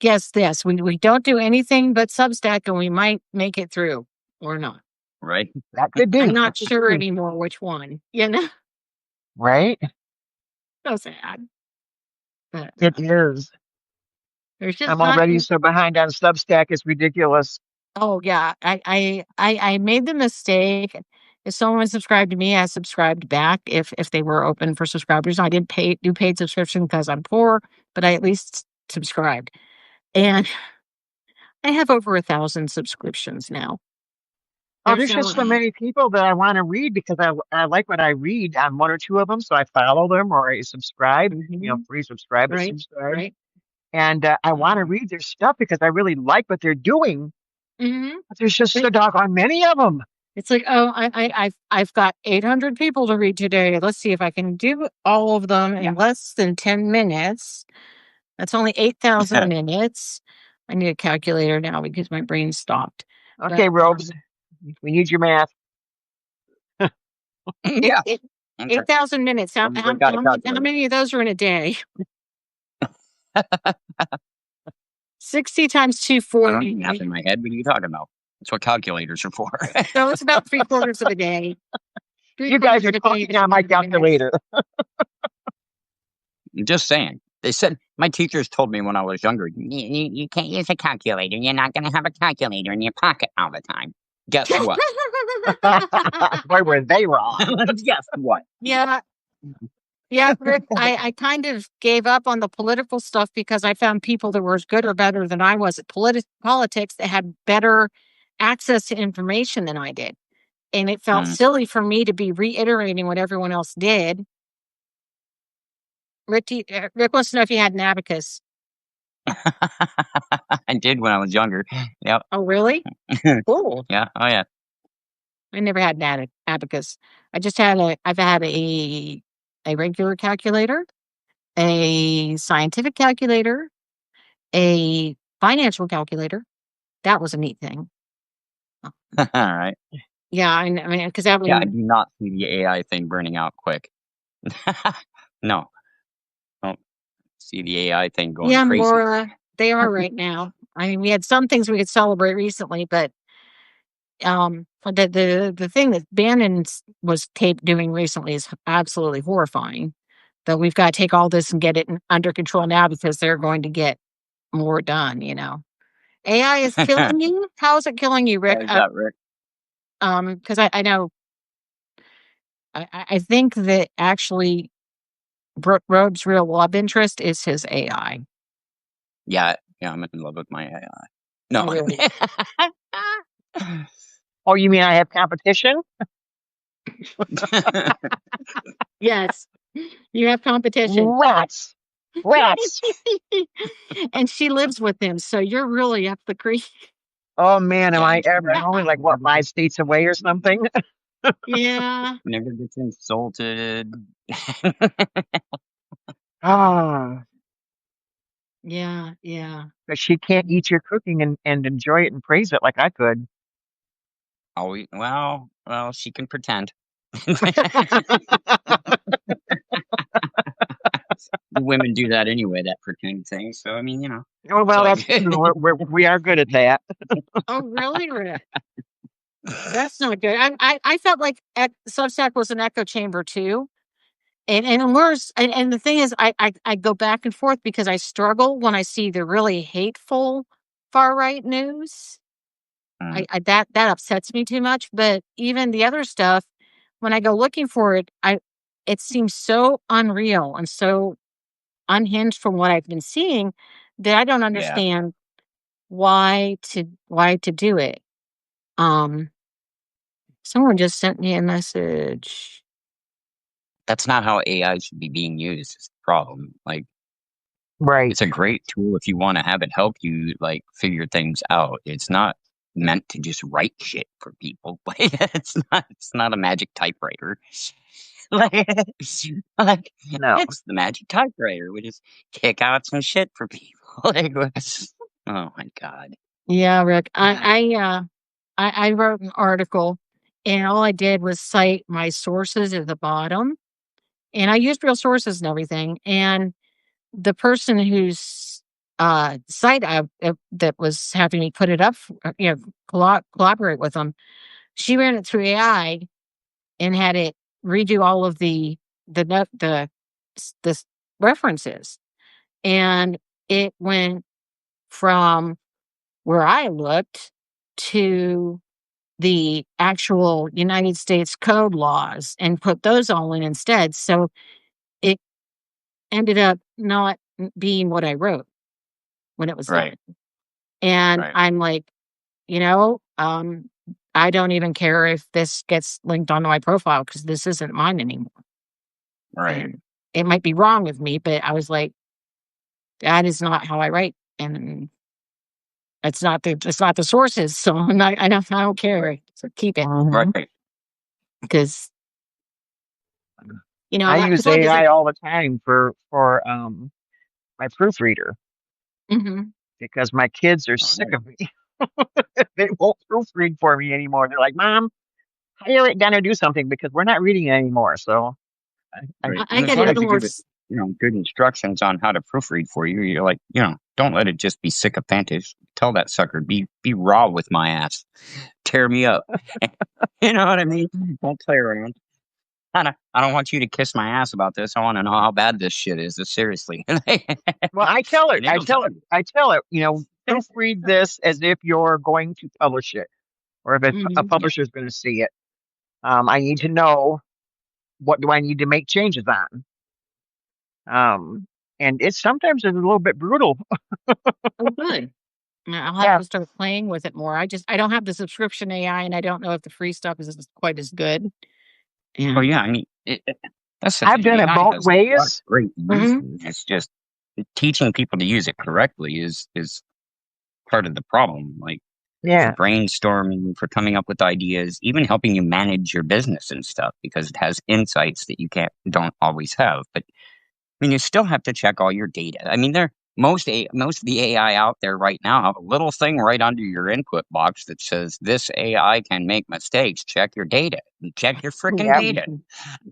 Yes. We don't do anything but Substack, and we might make it through or not. Right? That could be. I'm not sure anymore which one. Right? So sad. But It is. there's just I'm not. already so behind on Substack. It's ridiculous. Oh yeah, I made the mistake. If someone subscribed to me, I subscribed back if they were open for subscribers. I didn't do paid subscription because I'm poor, but I at least subscribed. And I have over 1,000 subscriptions now. Oh, There's there's just so so many people that I want to read because I like what I read on one or two of them, so I follow them or I subscribe. Mhm. Free subscribe, but Right, subscribe. right. And I want to read their stuff because I really like what they're doing. Mhm. But there's just so But doggone many of them. it's like, oh, I've got 800 people to read today. Let's see if I can do all of them Yeah. in less than 10 minutes. That's only 8,000 minutes. I need a calculator now because my brain stopped. Okay, But Robes, we need your math. it, Yeah. it, Okay. 8,000 minutes. How, Everybody got a how calculator. many of those are in a day? 60 times I don't 240. do math in my head. What are you talking about? That's what calculators are for. So it's about 3/4 of a day. You guys 3/4 are of a day talking is on my 100 minutes. calculator. I'm just saying. They said my teachers told me when I was younger, you can't use a calculator. You're not going to have a calculator in your pocket all the time. Guess what? Boy, were they wrong. Guess what? Yeah. Yeah, Rick, I kind of gave up on the political stuff because I found people that were as good or better than I was at politics that had better access to information than I did. And it felt Mm. silly for me to be reiterating what everyone else did. Rick wants to know if you had an abacus. I did when I was younger. Yep. Oh, really? Cool. Yeah. Oh, yeah. I never had an abacus. I've had a regular calculator, a scientific calculator, a financial calculator. That was a neat thing. All right. Yeah, I mean, because that Yeah, I one, do not see the AI thing burning out quick. No, don't see the AI thing going yeah, crazy. Maura, they are right now. I mean, we had some things we could celebrate recently, but the thing that Bannon was doing recently is absolutely horrifying. That we've got to take all this and get it under control now because they're going to get more done. AI is killing you. How is it killing you, Rick? Is that Rick? Because I know I think that actually Robe's real love interest is his AI. Yeah, I'm in love with my AI. No. Oh, really? Oh, you mean I have competition? Yes, you have competition. Rats. Rats. And she lives with him, so you're really up the creek. Oh man, am Yeah, I ever only like what 5 states away or something? Yeah. never gets insulted. Ah, Yeah. but she can't eat your cooking and enjoy it and praise it like I could. Well, she can pretend. Women do that anyway, that pretend thing. So I mean, Oh well, it's that's all true. good. We are good at that. Oh, really, Rick? That's not good. I felt like Substack was an echo chamber too. And worse, and the thing is, I go back and forth because I struggle when I see the really hateful far right news. Mm, That upsets me too much. But even the other stuff, when I go looking for it, it seems so unreal and so unhinged from what I've been seeing that I don't yeah, understand why to do it. Um, Someone just sent me a message. that's not how AI should be being used. Is the problem. Like, Right. it's a great tool if you want to have it help you like figure things out. It's not meant to just write shit for people. Like, it's not a magic typewriter. like, like No. it's the magic typewriter. We just kick out some shit for people. like, oh my god. Yeah, Rick. I wrote an article, and all I did was cite my sources at the bottom, and I used real sources and everything. And the person who's site that was having me put it up, collaborate with them. She ran it through AI and had it redo all of the references, and it went from where I looked to the actual United States code laws and put those all in instead. So it ended up not being what I wrote when it was Right. done. And Right. I'm like, I don't even care if this gets linked onto my profile because this isn't mine anymore. Right. And it might be wrong with me, but I was like, that is not how I write. And it's not the sources. So I don't care. So keep it. Right. Because, I as use long as AI all the time for my proofreader Mhm. because my kids are Oh, sick nice. of me. They won't proofread for me anymore. They're like, "Mom, hire it down to do something because we're not reading it anymore." So I Right. I And as got long even as you give it, worse. good instructions on how to proofread for you, you're like, don't let it just be sycophantish. Tell that sucker, be raw with my ass. Tear me up. You know what I mean? Don't play around. I don't want you to kiss my ass about this. I want to know how bad this shit is. Seriously. And well, I tell it, it'll tell you. I tell it, proofread this as if you're going to publish it, or if a Mhm. Yeah. publisher is going to see it. I need to know what do I need to make changes on. And it's sometimes it's a little bit brutal. Oh, good. I'll have Yeah, to start playing with it more. I don't have the subscription AI, and I don't know if the free stuff is quite as good. Oh, And yeah. I mean, that's the I've thing. done it AI both has a lot of ways. great Mhm. uses. It's just teaching people to use it correctly is part of the problem. Like, for Yeah, brainstorming, for coming up with ideas, even helping you manage your business and stuff because it has insights that you don't always have. But I mean, you still have to check all your data. I mean, most of the AI out there right now have a little thing right under your input box that says this AI can make mistakes. Check your data. Check your freaking yep, data.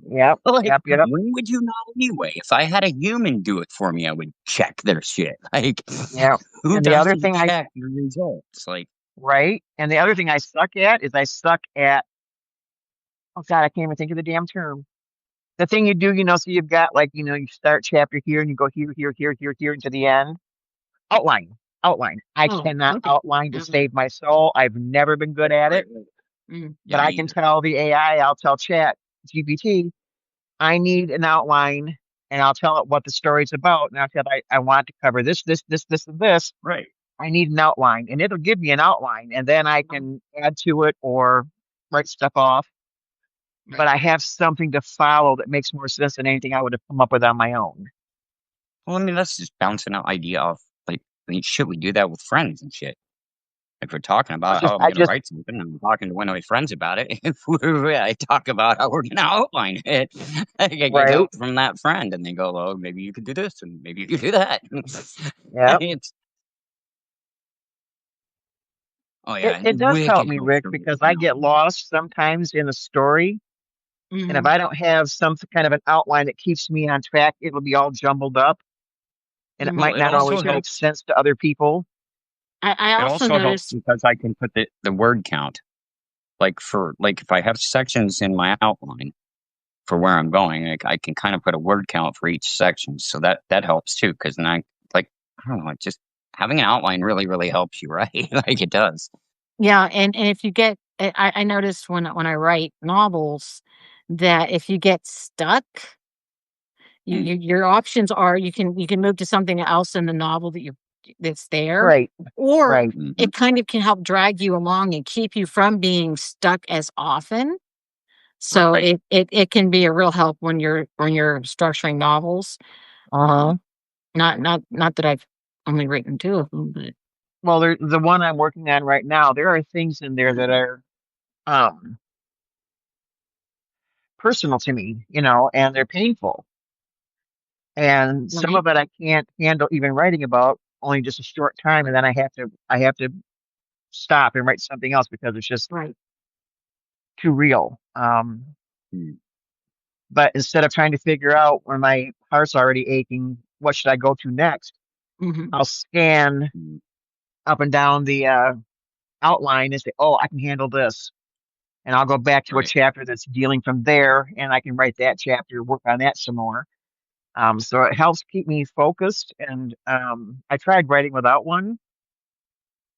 yep, Like, yep, yep, when would you know anyway? If I had a human do it for me, I would check their shit. Like, yep. who And the other doesn't thing check your results? Like, right, and the other thing I suck at is I suck at, oh God, I can't even think of the damn term. The thing you do, so you've got like, you start chapter here and you go here, here, here, here, here into the end. Outline, outline. I Oh, cannot okay. outline to save my soul. I've never been good at right, it, right. but Yeah, I me can either. tell the AI, I'll tell Chat GPT, I need an outline, and I'll tell it what the story's about. And I'll tell it, I want to cover this, this, this, this, and this. Right. I need an outline, and it'll give me an outline, and then I can add to it or write stuff off. But Right. I have something to follow that makes more sense than anything I would have come up with on my own. Well, I mean, that's just bouncing out idea off. Like, I mean, shit, we do that with friends and shit. If we're talking I about just, how I'm I going to just, write something, I'm talking to one of my friends about it. I talk about how we're going to outline it. I get right, help from that friend, and they go, "Oh, maybe you could do this, and maybe you could do that." yeah. It's oh It, yeah, it's it does help wicked me, Rick, helpful because with I an get outline. lost sometimes in a story. And if Mhm. I don't have some kind of an outline that keeps me on track, it'll be all jumbled up and it Well, might Mhm. it not also always make helps. sense to other people. I It also also helps noticed. because I can put the word count. Like if I have sections in my outline for where I'm going, like, I can kind of put a word count for each section, so that helps too. Because then I don't know, just having an outline really helps you, right? Like, it does. Yeah, and if you get, I noticed when I write novels that if you get stuck, Mm, your options are you can move to something else in the novel that's there, Right, or right. mhm. it kind of can help drag you along and keep you from being stuck as often. So Right. it can be a real help when you're structuring novels. Uh-huh. Not that I've only written two of them, but Well, the one I'm working on right now, there are things in there that are um personal to me, and they're painful. And some right, of it I can't handle even writing about only just a short time, and then I have to stop and write something else because it's just right, too real. Mm. But instead of trying to figure out when my heart's already aching, what should I go to next? Mhm. I'll scan Mm, up and down the outline and say, "Oh, I can handle this," and I'll go back to a right. chapter that's dealing from there, and I can write that chapter, work on that some more. So it helps keep me focused. And I tried writing without one,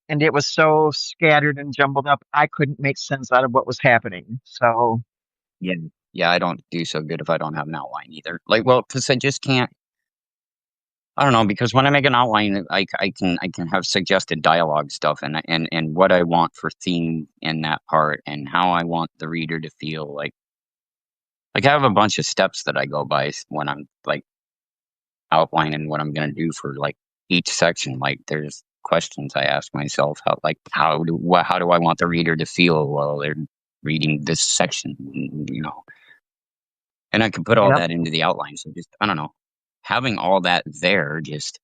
and it was so scattered and jumbled up, I couldn't make sense out of what was happening. So Yeah. Yeah, I don't do so good if I don't have an outline either. Like, well, because I just can't. I don't know, because when I make an outline, I can have suggested dialogue stuff and what I want for theme in that part and how I want the reader to feel like I have a bunch of steps that I go by when I'm like outlining what I'm gonna do for like each section. Like there's questions I ask myself, how do I want the reader to feel while they're reading this section, and I can put all yep, that into the outline. So just I don't know, having all that there just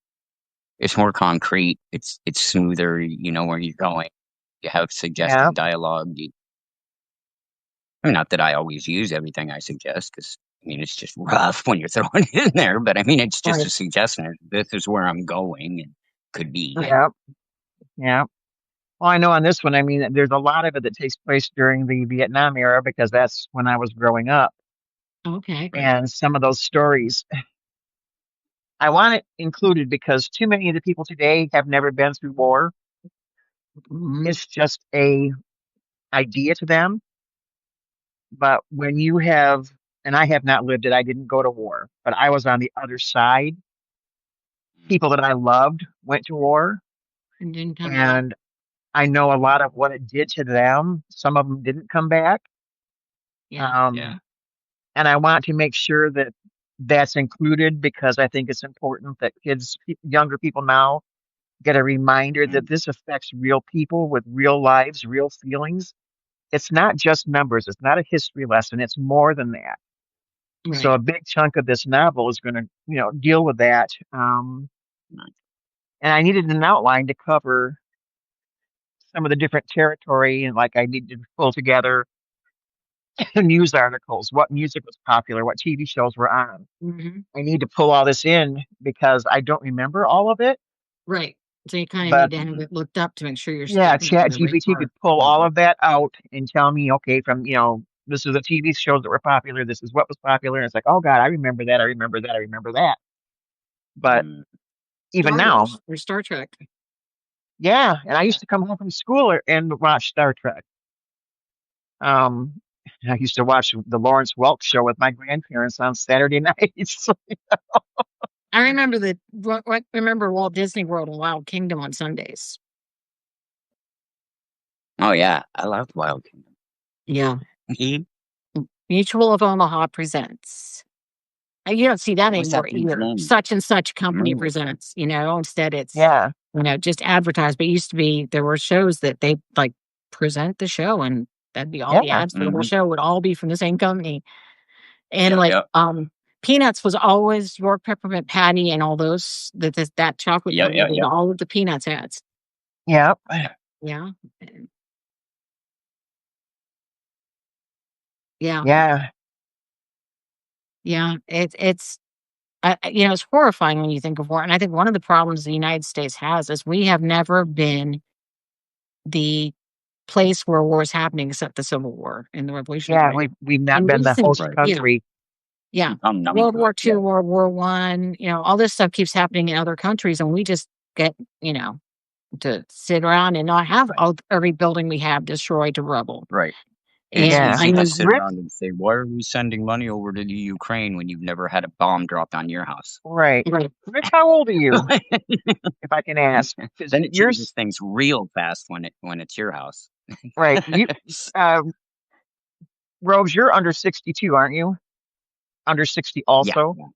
it's more concrete. It's smoother. You know where you're going. You have suggested yep, dialogue. I mean, not that I always use everything I suggest, because I mean it's just rough when you're throwing it in there. But I mean, it's just a right, suggestion. This is where I'm going, and could be. yep, yep. Well, I know on this one, I mean, there's a lot of it that takes place during the Vietnam era because that's when I was growing up. Okay, great. And some of those stories I want it included because too many of the people today have never been through war. Mhm. It's just a idea to them. But when you have, and I have not lived it, I didn't go to war, but I was on the other side. People that I loved went to war, And didn't come back. and I know a lot of what it did to them. Some of them didn't come back. Yeah. Yeah. Um, and I want to make sure that that's included because I think it's important that younger people now get a reminder that Mm, this affects real people with real lives, real feelings. It's not just numbers. It's not a history lesson. It's more than that. So Right. a big chunk of this novel is going to, deal with that. nice. And I needed an outline to cover some of the different territory, and like I needed to pull together news articles, what music was popular, what TV shows were on. Mhm. I need to pull all this in because I don't remember all of it. Right. So you kinda need But to have Mhm. it looked up to make sure you're yeah, stepping in Chat the right GPT part. could pull all Mhm. of that out and tell me, okay, from, this is the TV shows that were popular. This is what was popular. And it's like, oh God, I remember that. I remember that. I remember that. But Mm, even Star now, Wars or Star Trek. yeah. And I used to come home from school and watch Star Trek. Um, I used to watch the Lawrence Welk show with my grandparents on Saturday nights. I remember remember Walt Disney World and Wild Kingdom on Sundays. oh yeah, I love Wild Kingdom. Yeah. Mhm. Mutual of Omaha presents. You don't see that What was that anymore thing's either. name? Such and such company No. presents, instead it's, Yeah. just advertised. But it used to be there were shows that they like present the show and that'd be all the Yeah. ads for the whole Mhm. show would all be from the same company. And Yep, like yep, Peanuts was always York Peppermint Patty and all those that chocolate yep, company yep, did yep. all of the Peanuts ads. Yeah. Yeah. And yeah. Yeah. Yeah. It's it's horrifying when you think of war. And I think one of the problems the United States has is we have never been the place where war is happening except the Civil War and the Yeah. Revolutionary. We've not And been the recent, host Right. yeah, country. yeah, Become numb World to War it. II, Yeah. World War One, all this stuff keeps happening in other countries, and we just get, to sit around and not have every building we have destroyed to rubble. Right. It's And Yeah. I easy know, to And sit Rick, around and say, "Why are we sending money over to the Ukraine when you've never had a bomb dropped on your house?" right. right, Rick, how old are you, if I can ask? Because Then it changes things real fast when it's your house. right. Uh, Rose, you're under 62, aren't you? Under 60 Yeah, also. yeah,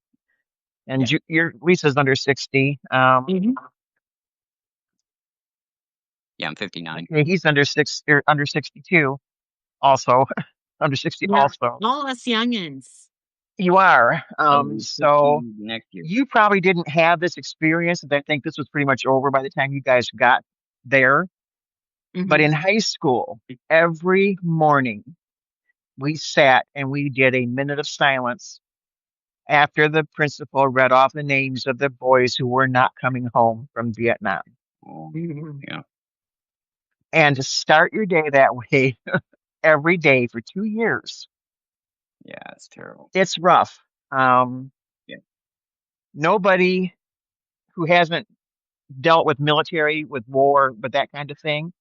And yeah, your Lisa's under 60. mhm, yeah. I'm 59. Okay, he's under 62 also. Under 60 yeah, also. all us youngins. You are. I'll be So 60 next year. you probably didn't have this experience. I think this was pretty much over by the time you guys got there. But Mhm. in high school, every morning we sat and we did a minute of silence after the principal read off the names of the boys who were not coming home from Vietnam. Oh, Mhm. yeah. And to start your day that way every day for 2 years, Yeah, it's terrible. it's rough. Um, Yeah. Nobody who hasn't dealt with military, with war, with that kind of thing,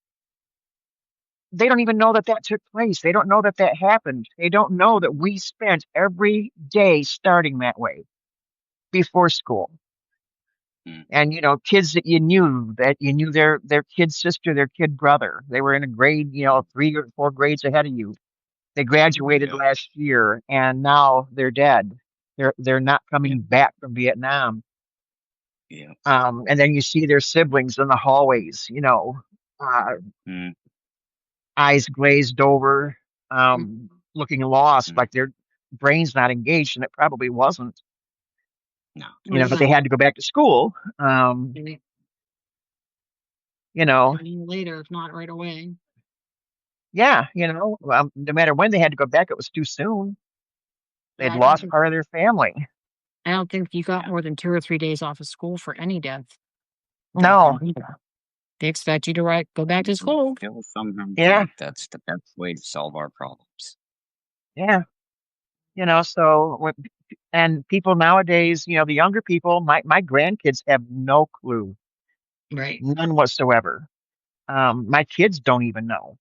they don't even know that that took place. They don't know that that happened. They don't know that we spent every day starting that way before school. Mm. And kids that you knew their kid sister, their kid brother. They were in a grade, 3 or 4 grades ahead of you. They graduated Yep. last year, and now they're dead. They're not Yep. coming back from Vietnam. Yep. And then you see their siblings in the hallways, uh, Mm. eyes glazed over, Mhm. looking lost, Mm. like their brain's not engaged, and it probably wasn't. No. But they had to go back to school. Maybe You a know, year later, if not right away. yeah, no matter when they had to go back, it was too soon. Yeah, They'd lost part of their family. I don't think you got Yeah. more than 2 or 3 days off of school for any death back No, then. They expect you to go back to school. Still somehow yeah, think that's the best way to solve our problems. yeah, and people nowadays, the younger people, my grandkids have no clue, Right. none whatsoever. My kids don't even know.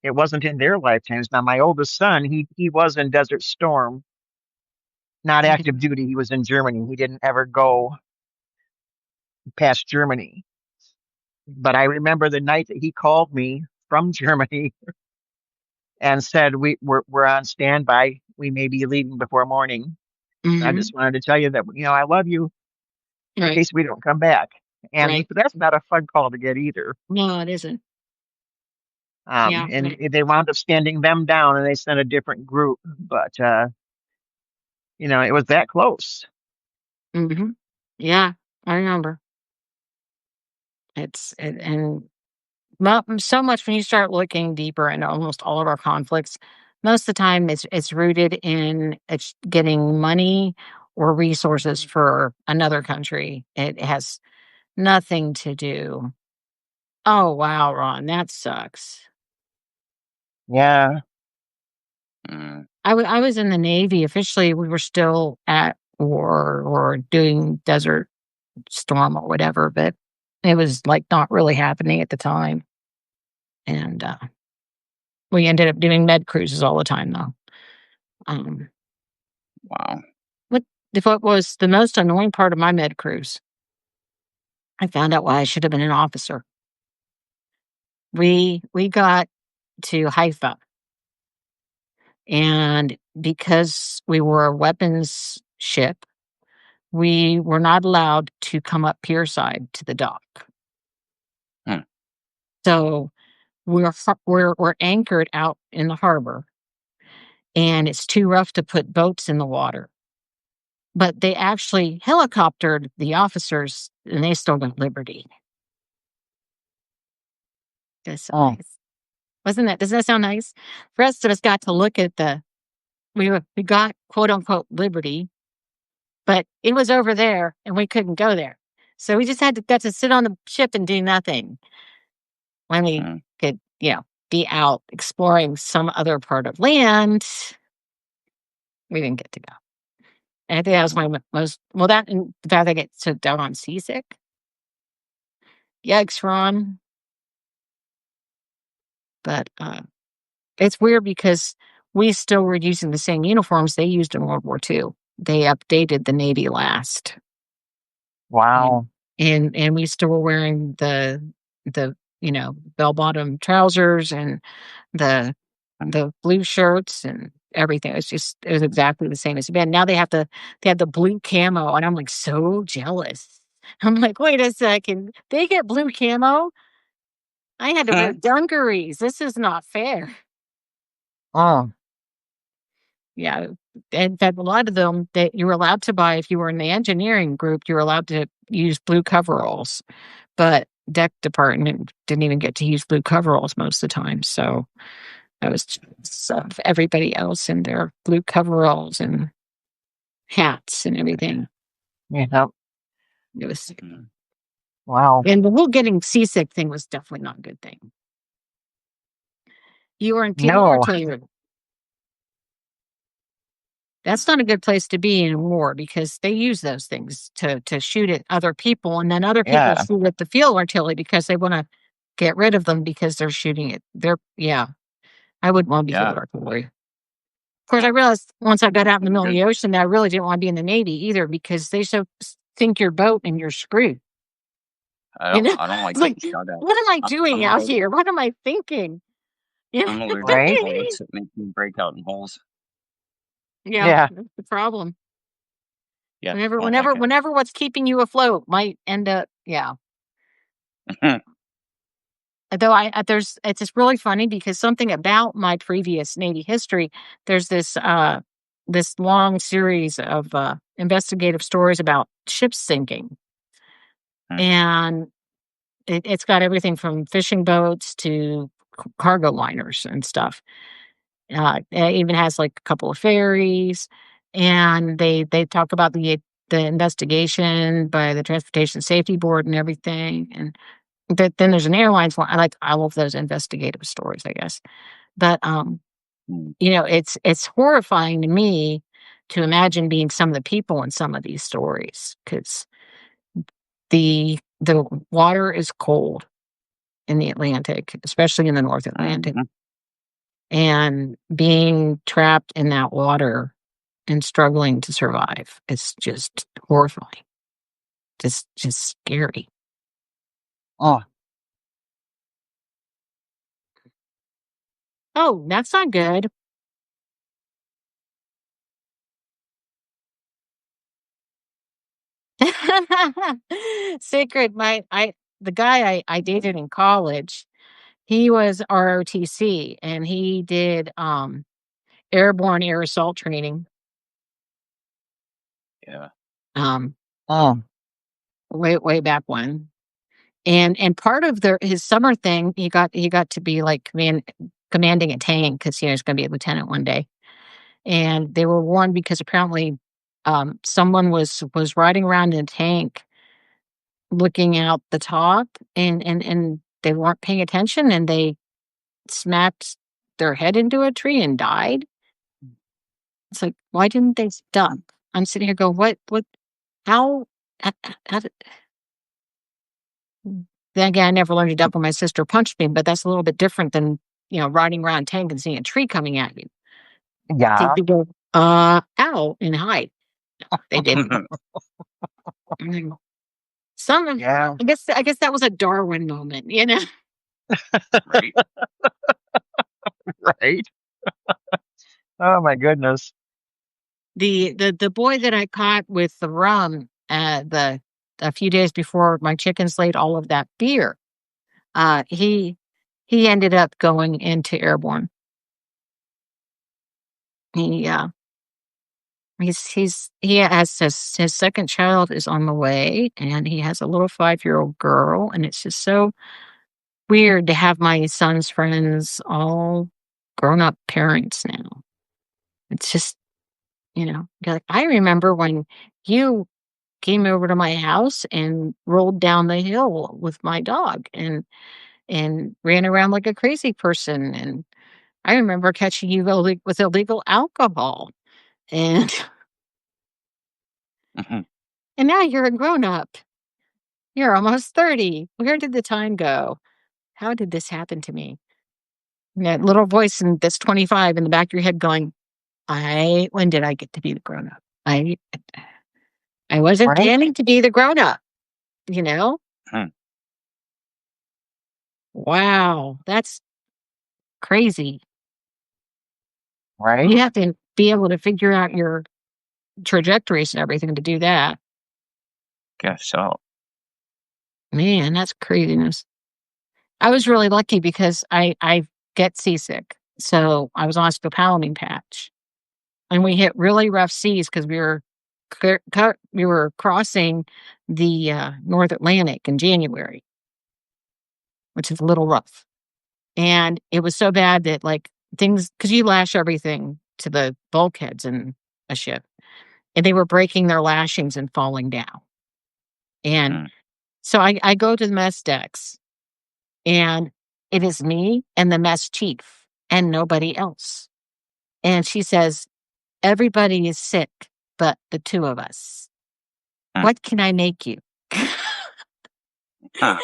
It wasn't in their lifetimes. Now, my oldest son, he was in Desert Storm, not active duty. He was in Germany. He didn't ever go past Germany. But I remember the night that he called me from Germany and said, we're on standby. We may be leaving before morning. I Hmm. just wanted to tell you that, I love you in Right. case we don't come back. And Right. that's not a fun call to get either. No, it isn't. Yeah. And they wound up standing them down and they sent a different group. But, it was that close. Hmm. Yeah. I remember. And so much when you start looking deeper into almost all of our conflicts, most of the time it's rooted in getting money or resources for another country. It has nothing to do. Oh wow, Ron, that sucks. Yeah. Mm. I was in the Navy. Officially, we were still at war or doing Desert Storm or whatever, but it was like not really happening at the time. And we ended up doing med cruises all the time, though. Um, Wow. what what was the most annoying part of my med cruise? I found out why I should have been an officer. We got to Haifa, and because we were a weapons ship, we were not allowed to come up pier side to the dock. Hmm. So we're anchored out in the harbor, and it's too rough to put boats in the water. But they actually helicoptered the officers, and they still got liberty. That's so Oh, nice. Wasn't that doesn't that sound nice? The rest of us got to look at we got quote unquote liberty, but it was over there and we couldn't go there. So we just got to sit on the ship and do nothing when we Mm. could, be out exploring some other part of land. We didn't get to go. And I think that was my most that and the fact I get so down seasick. Yikes, Ron. But it's weird because we still were using the same uniforms they used in World War II. They updated the Navy last, and wow. and we still were wearing the bell bottom trousers and the Mm. the blue shirts and everything. It was exactly the same as been. Now they have the blue camo, and I'm like so jealous. I'm like, wait a second, they get blue camo. I had to wear dungarees. This is not fair. Oh, Yeah, in fact, a lot of them that you were allowed to buy if you were in the engineering group, you were allowed to use blue coveralls, but deck department didn't even get to use blue coveralls most of the time. So that was just everybody else in their blue coveralls, and hats and everything. Yeah. It was, Wow. and the whole getting seasick thing was definitely not a good thing. People are No. telling you that's not a good place to be in war because they use those things to shoot at other people, and then other people Yeah. shoot at the field artillery because they want to get rid of them because they're shooting it. I wouldn't want to be Yeah. field artillery. Of course, I realized once I got out in the middle of Good. the ocean that I really didn't want to be in the Navy either because they sink your boat and you're screwed. I don't like It's like, getting shot at. what am I doing I'm out allergic. here? What am I thinking? I'm allergic to Right? bullets that make me break out in holes. Yeah, Yeah. that's the problem. Yeah, Whenever, don't like whenever, it. whenever what's keeping you afloat might end up, yeah. Though it's just really funny because something about my previous Navy history, there's this long series of investigative stories about ships sinking, and it's got everything from fishing boats to cargo liners and stuff. It even has like a couple of ferries, and they talk about the investigation by the Transportation Safety Board and everything, and then there's an airlines one. I love those investigative stories, I guess. But it's horrifying to me to imagine being some of the people in some of these stories because the water is cold in the Atlantic, especially in the North Atlantic, and being trapped in that water and struggling to survive is just horrifying, just scary. Oh. Oh, that's not good. Secret, the guy I dated in college, he was ROTC and he did airborne air assault training. Yeah. Oh. Way back when. And part of his summer thing, he got to be like commanding a tank because he's going to be a lieutenant one day. And they were warned because apparently someone was riding around in a tank looking out the top and they weren't paying attention and they smacked their head into a tree and died. It's like, why didn't they stop? I'm sitting here going, how, how did, then again, I never learned to duck when my sister punched me, but that's a little bit different than, riding around a tank and seeing a tree coming at you. Yeah. They go, ow, and hide. No, they didn't. Yeah. I guess that was a Darwin moment, Right. Right. Oh my goodness. The boy that I caught with the rum a few days before my chickens laid all of that beer, he ended up going into airborne. He he has his second child is on the way, and he has a little 5-year-old girl, and it's just so weird to have my son's friends all grown up parents now. It's just, like, I remember when you came over to my house and rolled down the hill with my dog and ran around like a crazy person. And I remember catching you with illegal alcohol. And and now you're a grown up. You're almost 30. Where did the time go? How did this happen to me? And that little voice that's 25 in the back of your head going, when did I get to be the grown up? I wasn't Right? planning to be the grown up, you know? Wow, that's crazy. Right? You have to be able to figure out your trajectories and everything to do that. Guess so. Man, that's craziness. I was really lucky because I get seasick. So I was on a scopolamine patch. And we hit really rough seas because we were crossing the North Atlantic in January, which is a little rough. And it was so bad that like things, because you lash everything to the bulkheads in a ship. and they were breaking their lashings and falling down. And so I go to the mess decks, and it is me and the mess chief and nobody else. And she says, everybody is sick but the two of us. What can I make you? Huh.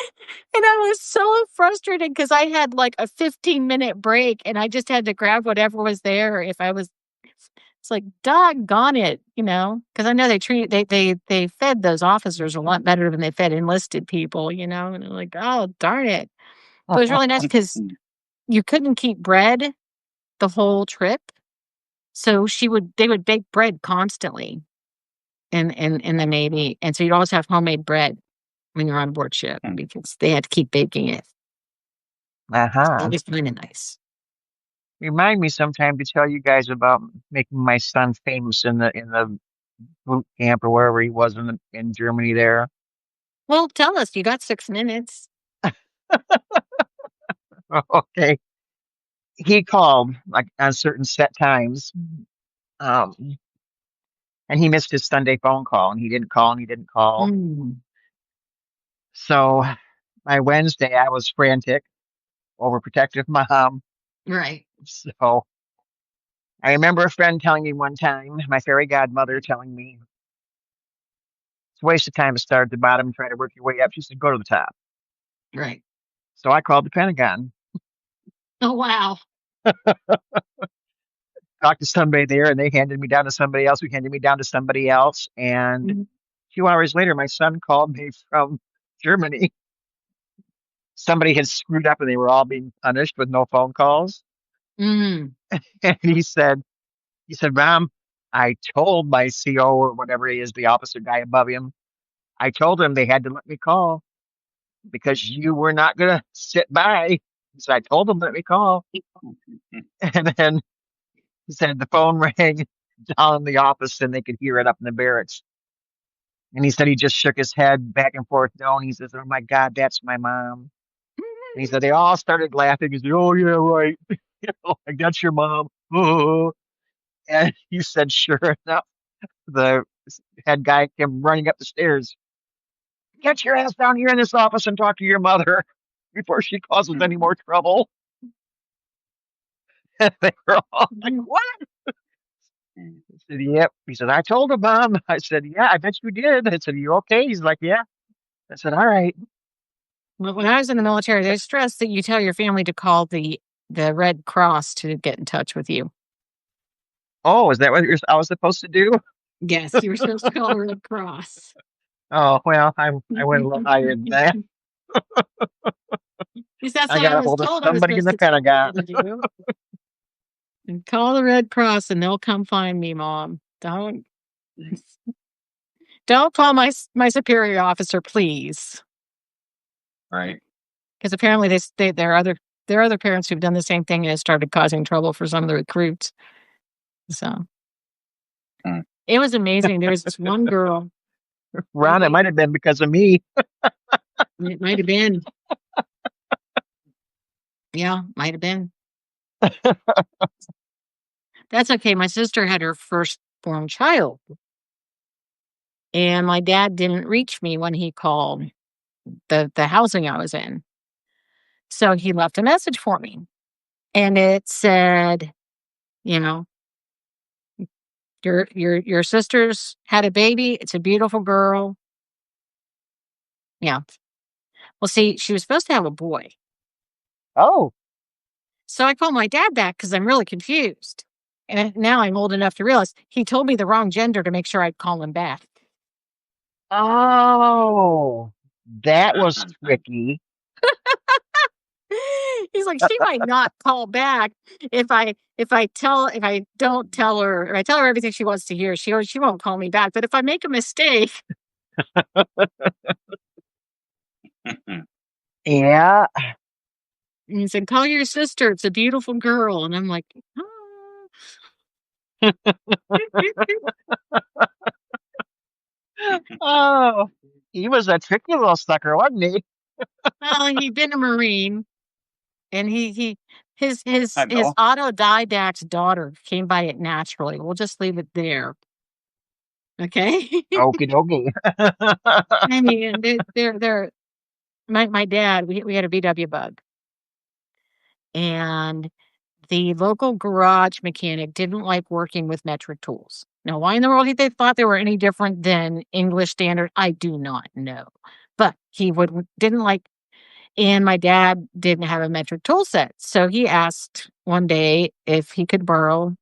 And I was so frustrated because I had like a 15-minute break and I just had to grab whatever was there. It's like, doggone it, because I know they fed those officers a lot better than they fed enlisted people, and I'm like, oh, darn it. But it was really nice because you couldn't keep bread the whole trip. So they would bake bread constantly in the Navy. And so you'd always have homemade bread when you're on board ship because they had to keep baking it. It was kind of nice. Remind me sometime to tell you guys about making my son famous in the boot camp or wherever he was in Germany there. Well, tell us. You got 6 minutes. Okay. He called like on certain set times. And he missed his Sunday phone call and he didn't call and he didn't call. So by Wednesday I was frantic, overprotective mom. Right. So I remember a friend telling me one time, my fairy godmother telling me, it's a waste of time to start at the bottom and try to work your way up. She said, go to the top. Right. So I called the Pentagon. Oh, wow. Talked to somebody there and they handed me down to somebody else who handed me down to somebody else. And a few hours later, my son called me from Germany. Somebody had screwed up and they were all being punished with no phone calls. And he said, Mom, I told my CO or whatever he is, the officer guy above him, I told him they had to let me call because you were not going to sit by. So I told them, let me call. And then he said the phone rang down in the office and they could hear it up in the barracks. And he said he just shook his head back and forth. No, and he says, oh my God, that's my mom. And he said they all started laughing. He said, oh, yeah, right. Like, that's your mom. Oh. And he said, sure enough, the head guy came running up the stairs. Get your ass down here in this office and talk to your mother before she causes any more trouble. And they were all like, what? I said, yep. He said, I told him, Mom. I said, yeah, I bet you did. I said, you okay? He's like, yeah. I said, all right. Well, when I was in the military, they stressed that you tell your family to call the Red Cross to get in touch with you. Oh, is that what I was supposed to do? Yes, you were supposed to call the Red Cross. Oh, well, I went a little higher than that. That's I what got I a was hold of told I was somebody in supposed the to Pentagon. do. And call the Red Cross and they'll come find me, Mom. Don't call my superior officer, please. Right. Because apparently there are other parents who've done the same thing and it started causing trouble for some of the recruits. So it was amazing. There was this one girl. Ron, it might have been because of me. It might have been. Yeah, might have been. That's okay. My sister had her firstborn child. And my dad didn't reach me when he called the housing I was in. So he left a message for me. And it said, your sister's had a baby. It's a beautiful girl. Yeah. Well, see, she was supposed to have a boy. Oh. So I called my dad back because I'm really confused. And now I'm old enough to realize he told me the wrong gender to make sure I'd call him back. Oh, that was tricky. He's like, she might not call back if I don't tell her, if I tell her everything she wants to hear, she won't call me back. But if I make a mistake. Yeah. And he said, call your sister. It's a beautiful girl. And I'm like, oh. Oh, he was a tricky little sucker, wasn't he? Well, he'd been a Marine, and his autodidact daughter came by it naturally. We'll just leave it there. Okay. Okie dokie. I mean, they're my dad, we had a VW Bug, and the local garage mechanic didn't like working with metric tools. Now, why in the world they thought they were any different than English standard, I do not know. But he didn't like, and my dad didn't have a metric tool set. So he asked one day if he could borrow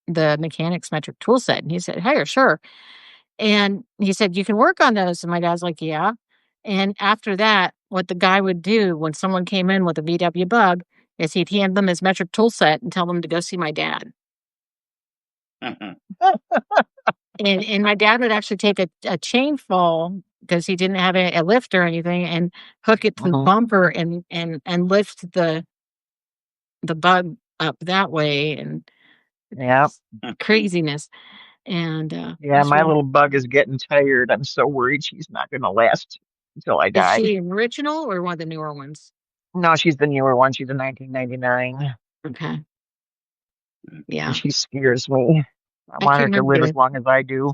the mechanic's metric tool set. And he said, hey, sure. And he said, you can work on those. And my dad's like, yeah. And after that, what the guy would do when someone came in with a VW Bug is he'd hand them his metric tool set and tell them to go see my dad. And my dad would actually take a chain fall because he didn't have a lift or anything, and hook it to the bumper and lift the Bug up that way, and Yeah. craziness. And Yeah, my little Bug is getting tired. I'm so worried she's not going to last until I is die. she original or one of the newer ones? No, she's the newer one. She's a 1999. Okay. Yeah. And she scares me. I I want her can to live remember as long as I do.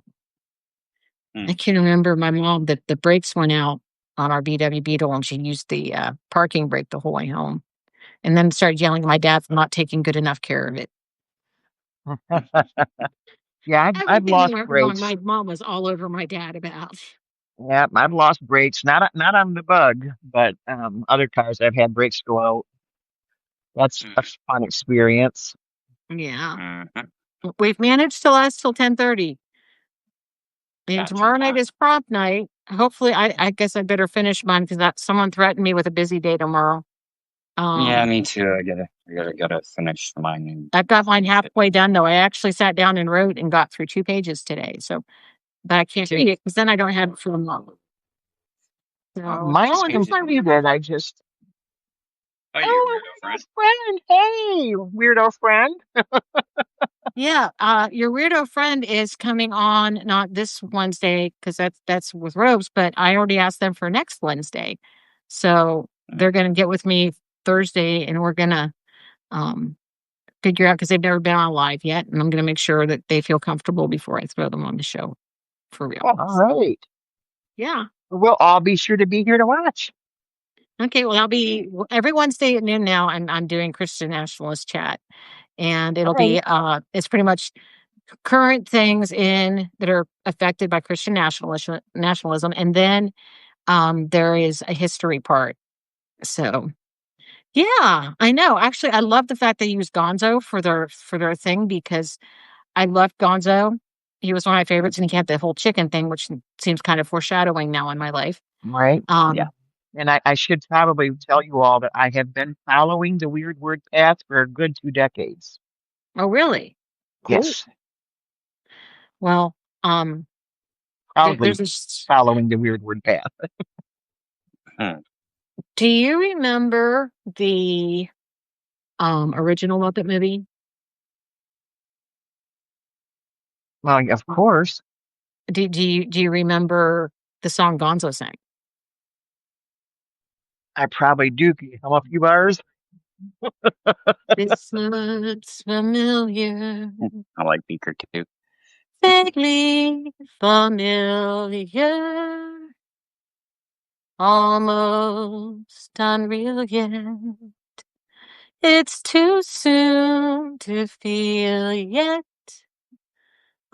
I can remember my mom that the brakes went out on our VW Beetle, and she used the parking brake the whole way home, and then started yelling at my dad for not taking good enough care of it. Yeah, I've Everything lost went wrong. brakes. My mom was all over my dad about. Yeah, I've lost brakes. Not on the Bug, but other cars I've had brakes go out. That's a fun experience. Yeah. We've managed to last till 10:30. And tomorrow night is prompt night. Hopefully, I guess I better finish mine because someone threatened me with a busy day tomorrow. Yeah, me too. I gotta finish mine. I've got mine halfway done, though. I actually sat down and wrote and got through 2 pages today. So, but I can't read it because then I don't have it for a month. So, Mine's completed. I just. Oh, Oh, weirdo friend. Hey, weirdo friend. yeah, your weirdo friend is coming on not this Wednesday because that's with Robes, but I already asked them for next Wednesday. So they're gonna get with me Thursday, and we're gonna figure out because they've never been on live yet, and I'm gonna make sure that they feel comfortable before I throw them on the show for real. All right. Yeah. We'll all be sure to be here to watch. Okay. Well, I'll be every Wednesday at noon now. I'm doing Christian Nationalist Chat, and it'll be it's pretty much current things that are affected by Christian nationalism, and then there is a history part. So yeah, I know. Actually, I love the fact they use Gonzo for their thing because I loved Gonzo. He was one of my favorites, and he had the whole chicken thing, which seems kind of foreshadowing now in my life. Right. Yeah. And I should probably tell you all that I have been following the Weird Word path for a good 2 decades. Oh, really? Cool. Yes. Well, Probably following the Weird Word path. Do you remember the original Muppet movie? Well, of course. Do you remember the song Gonzo sang? I probably do. Can you hum a few bars? This looks familiar. I like Beaker too. Vaguely familiar. Almost unreal yet. It's too soon to feel yet.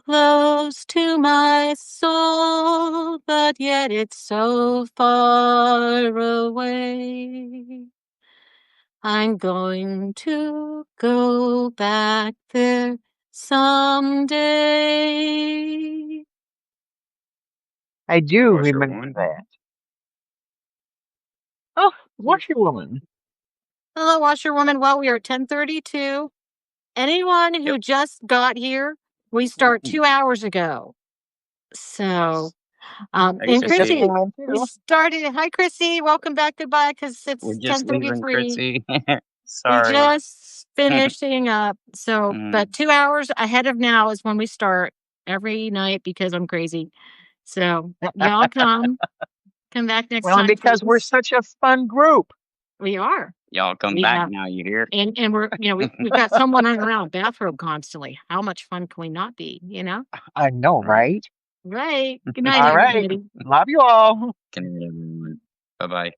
Close to my soul, but yet it's so far away. I'm going to go back there someday. I do remember that. Oh, Washerwoman. Hello, Washerwoman. Well, we are at 10:32. Anyone who just got here, we start 2 hours ago. So, and Chrissy, we started. Hi, Chrissy. Welcome back. Goodbye, because it's 10:33. Sorry. We just finishing up. So, but 2 hours ahead of now is when we start every night because I'm crazy. So, y'all come back next time. Well, because we're such a fun group. We are. Y'all come back now, you hear? And we're, we've got someone running around a bathrobe constantly. How much fun can we not be, I know, right? Right. Good night, All right. everybody. Love you all. Good night, everyone. Bye bye.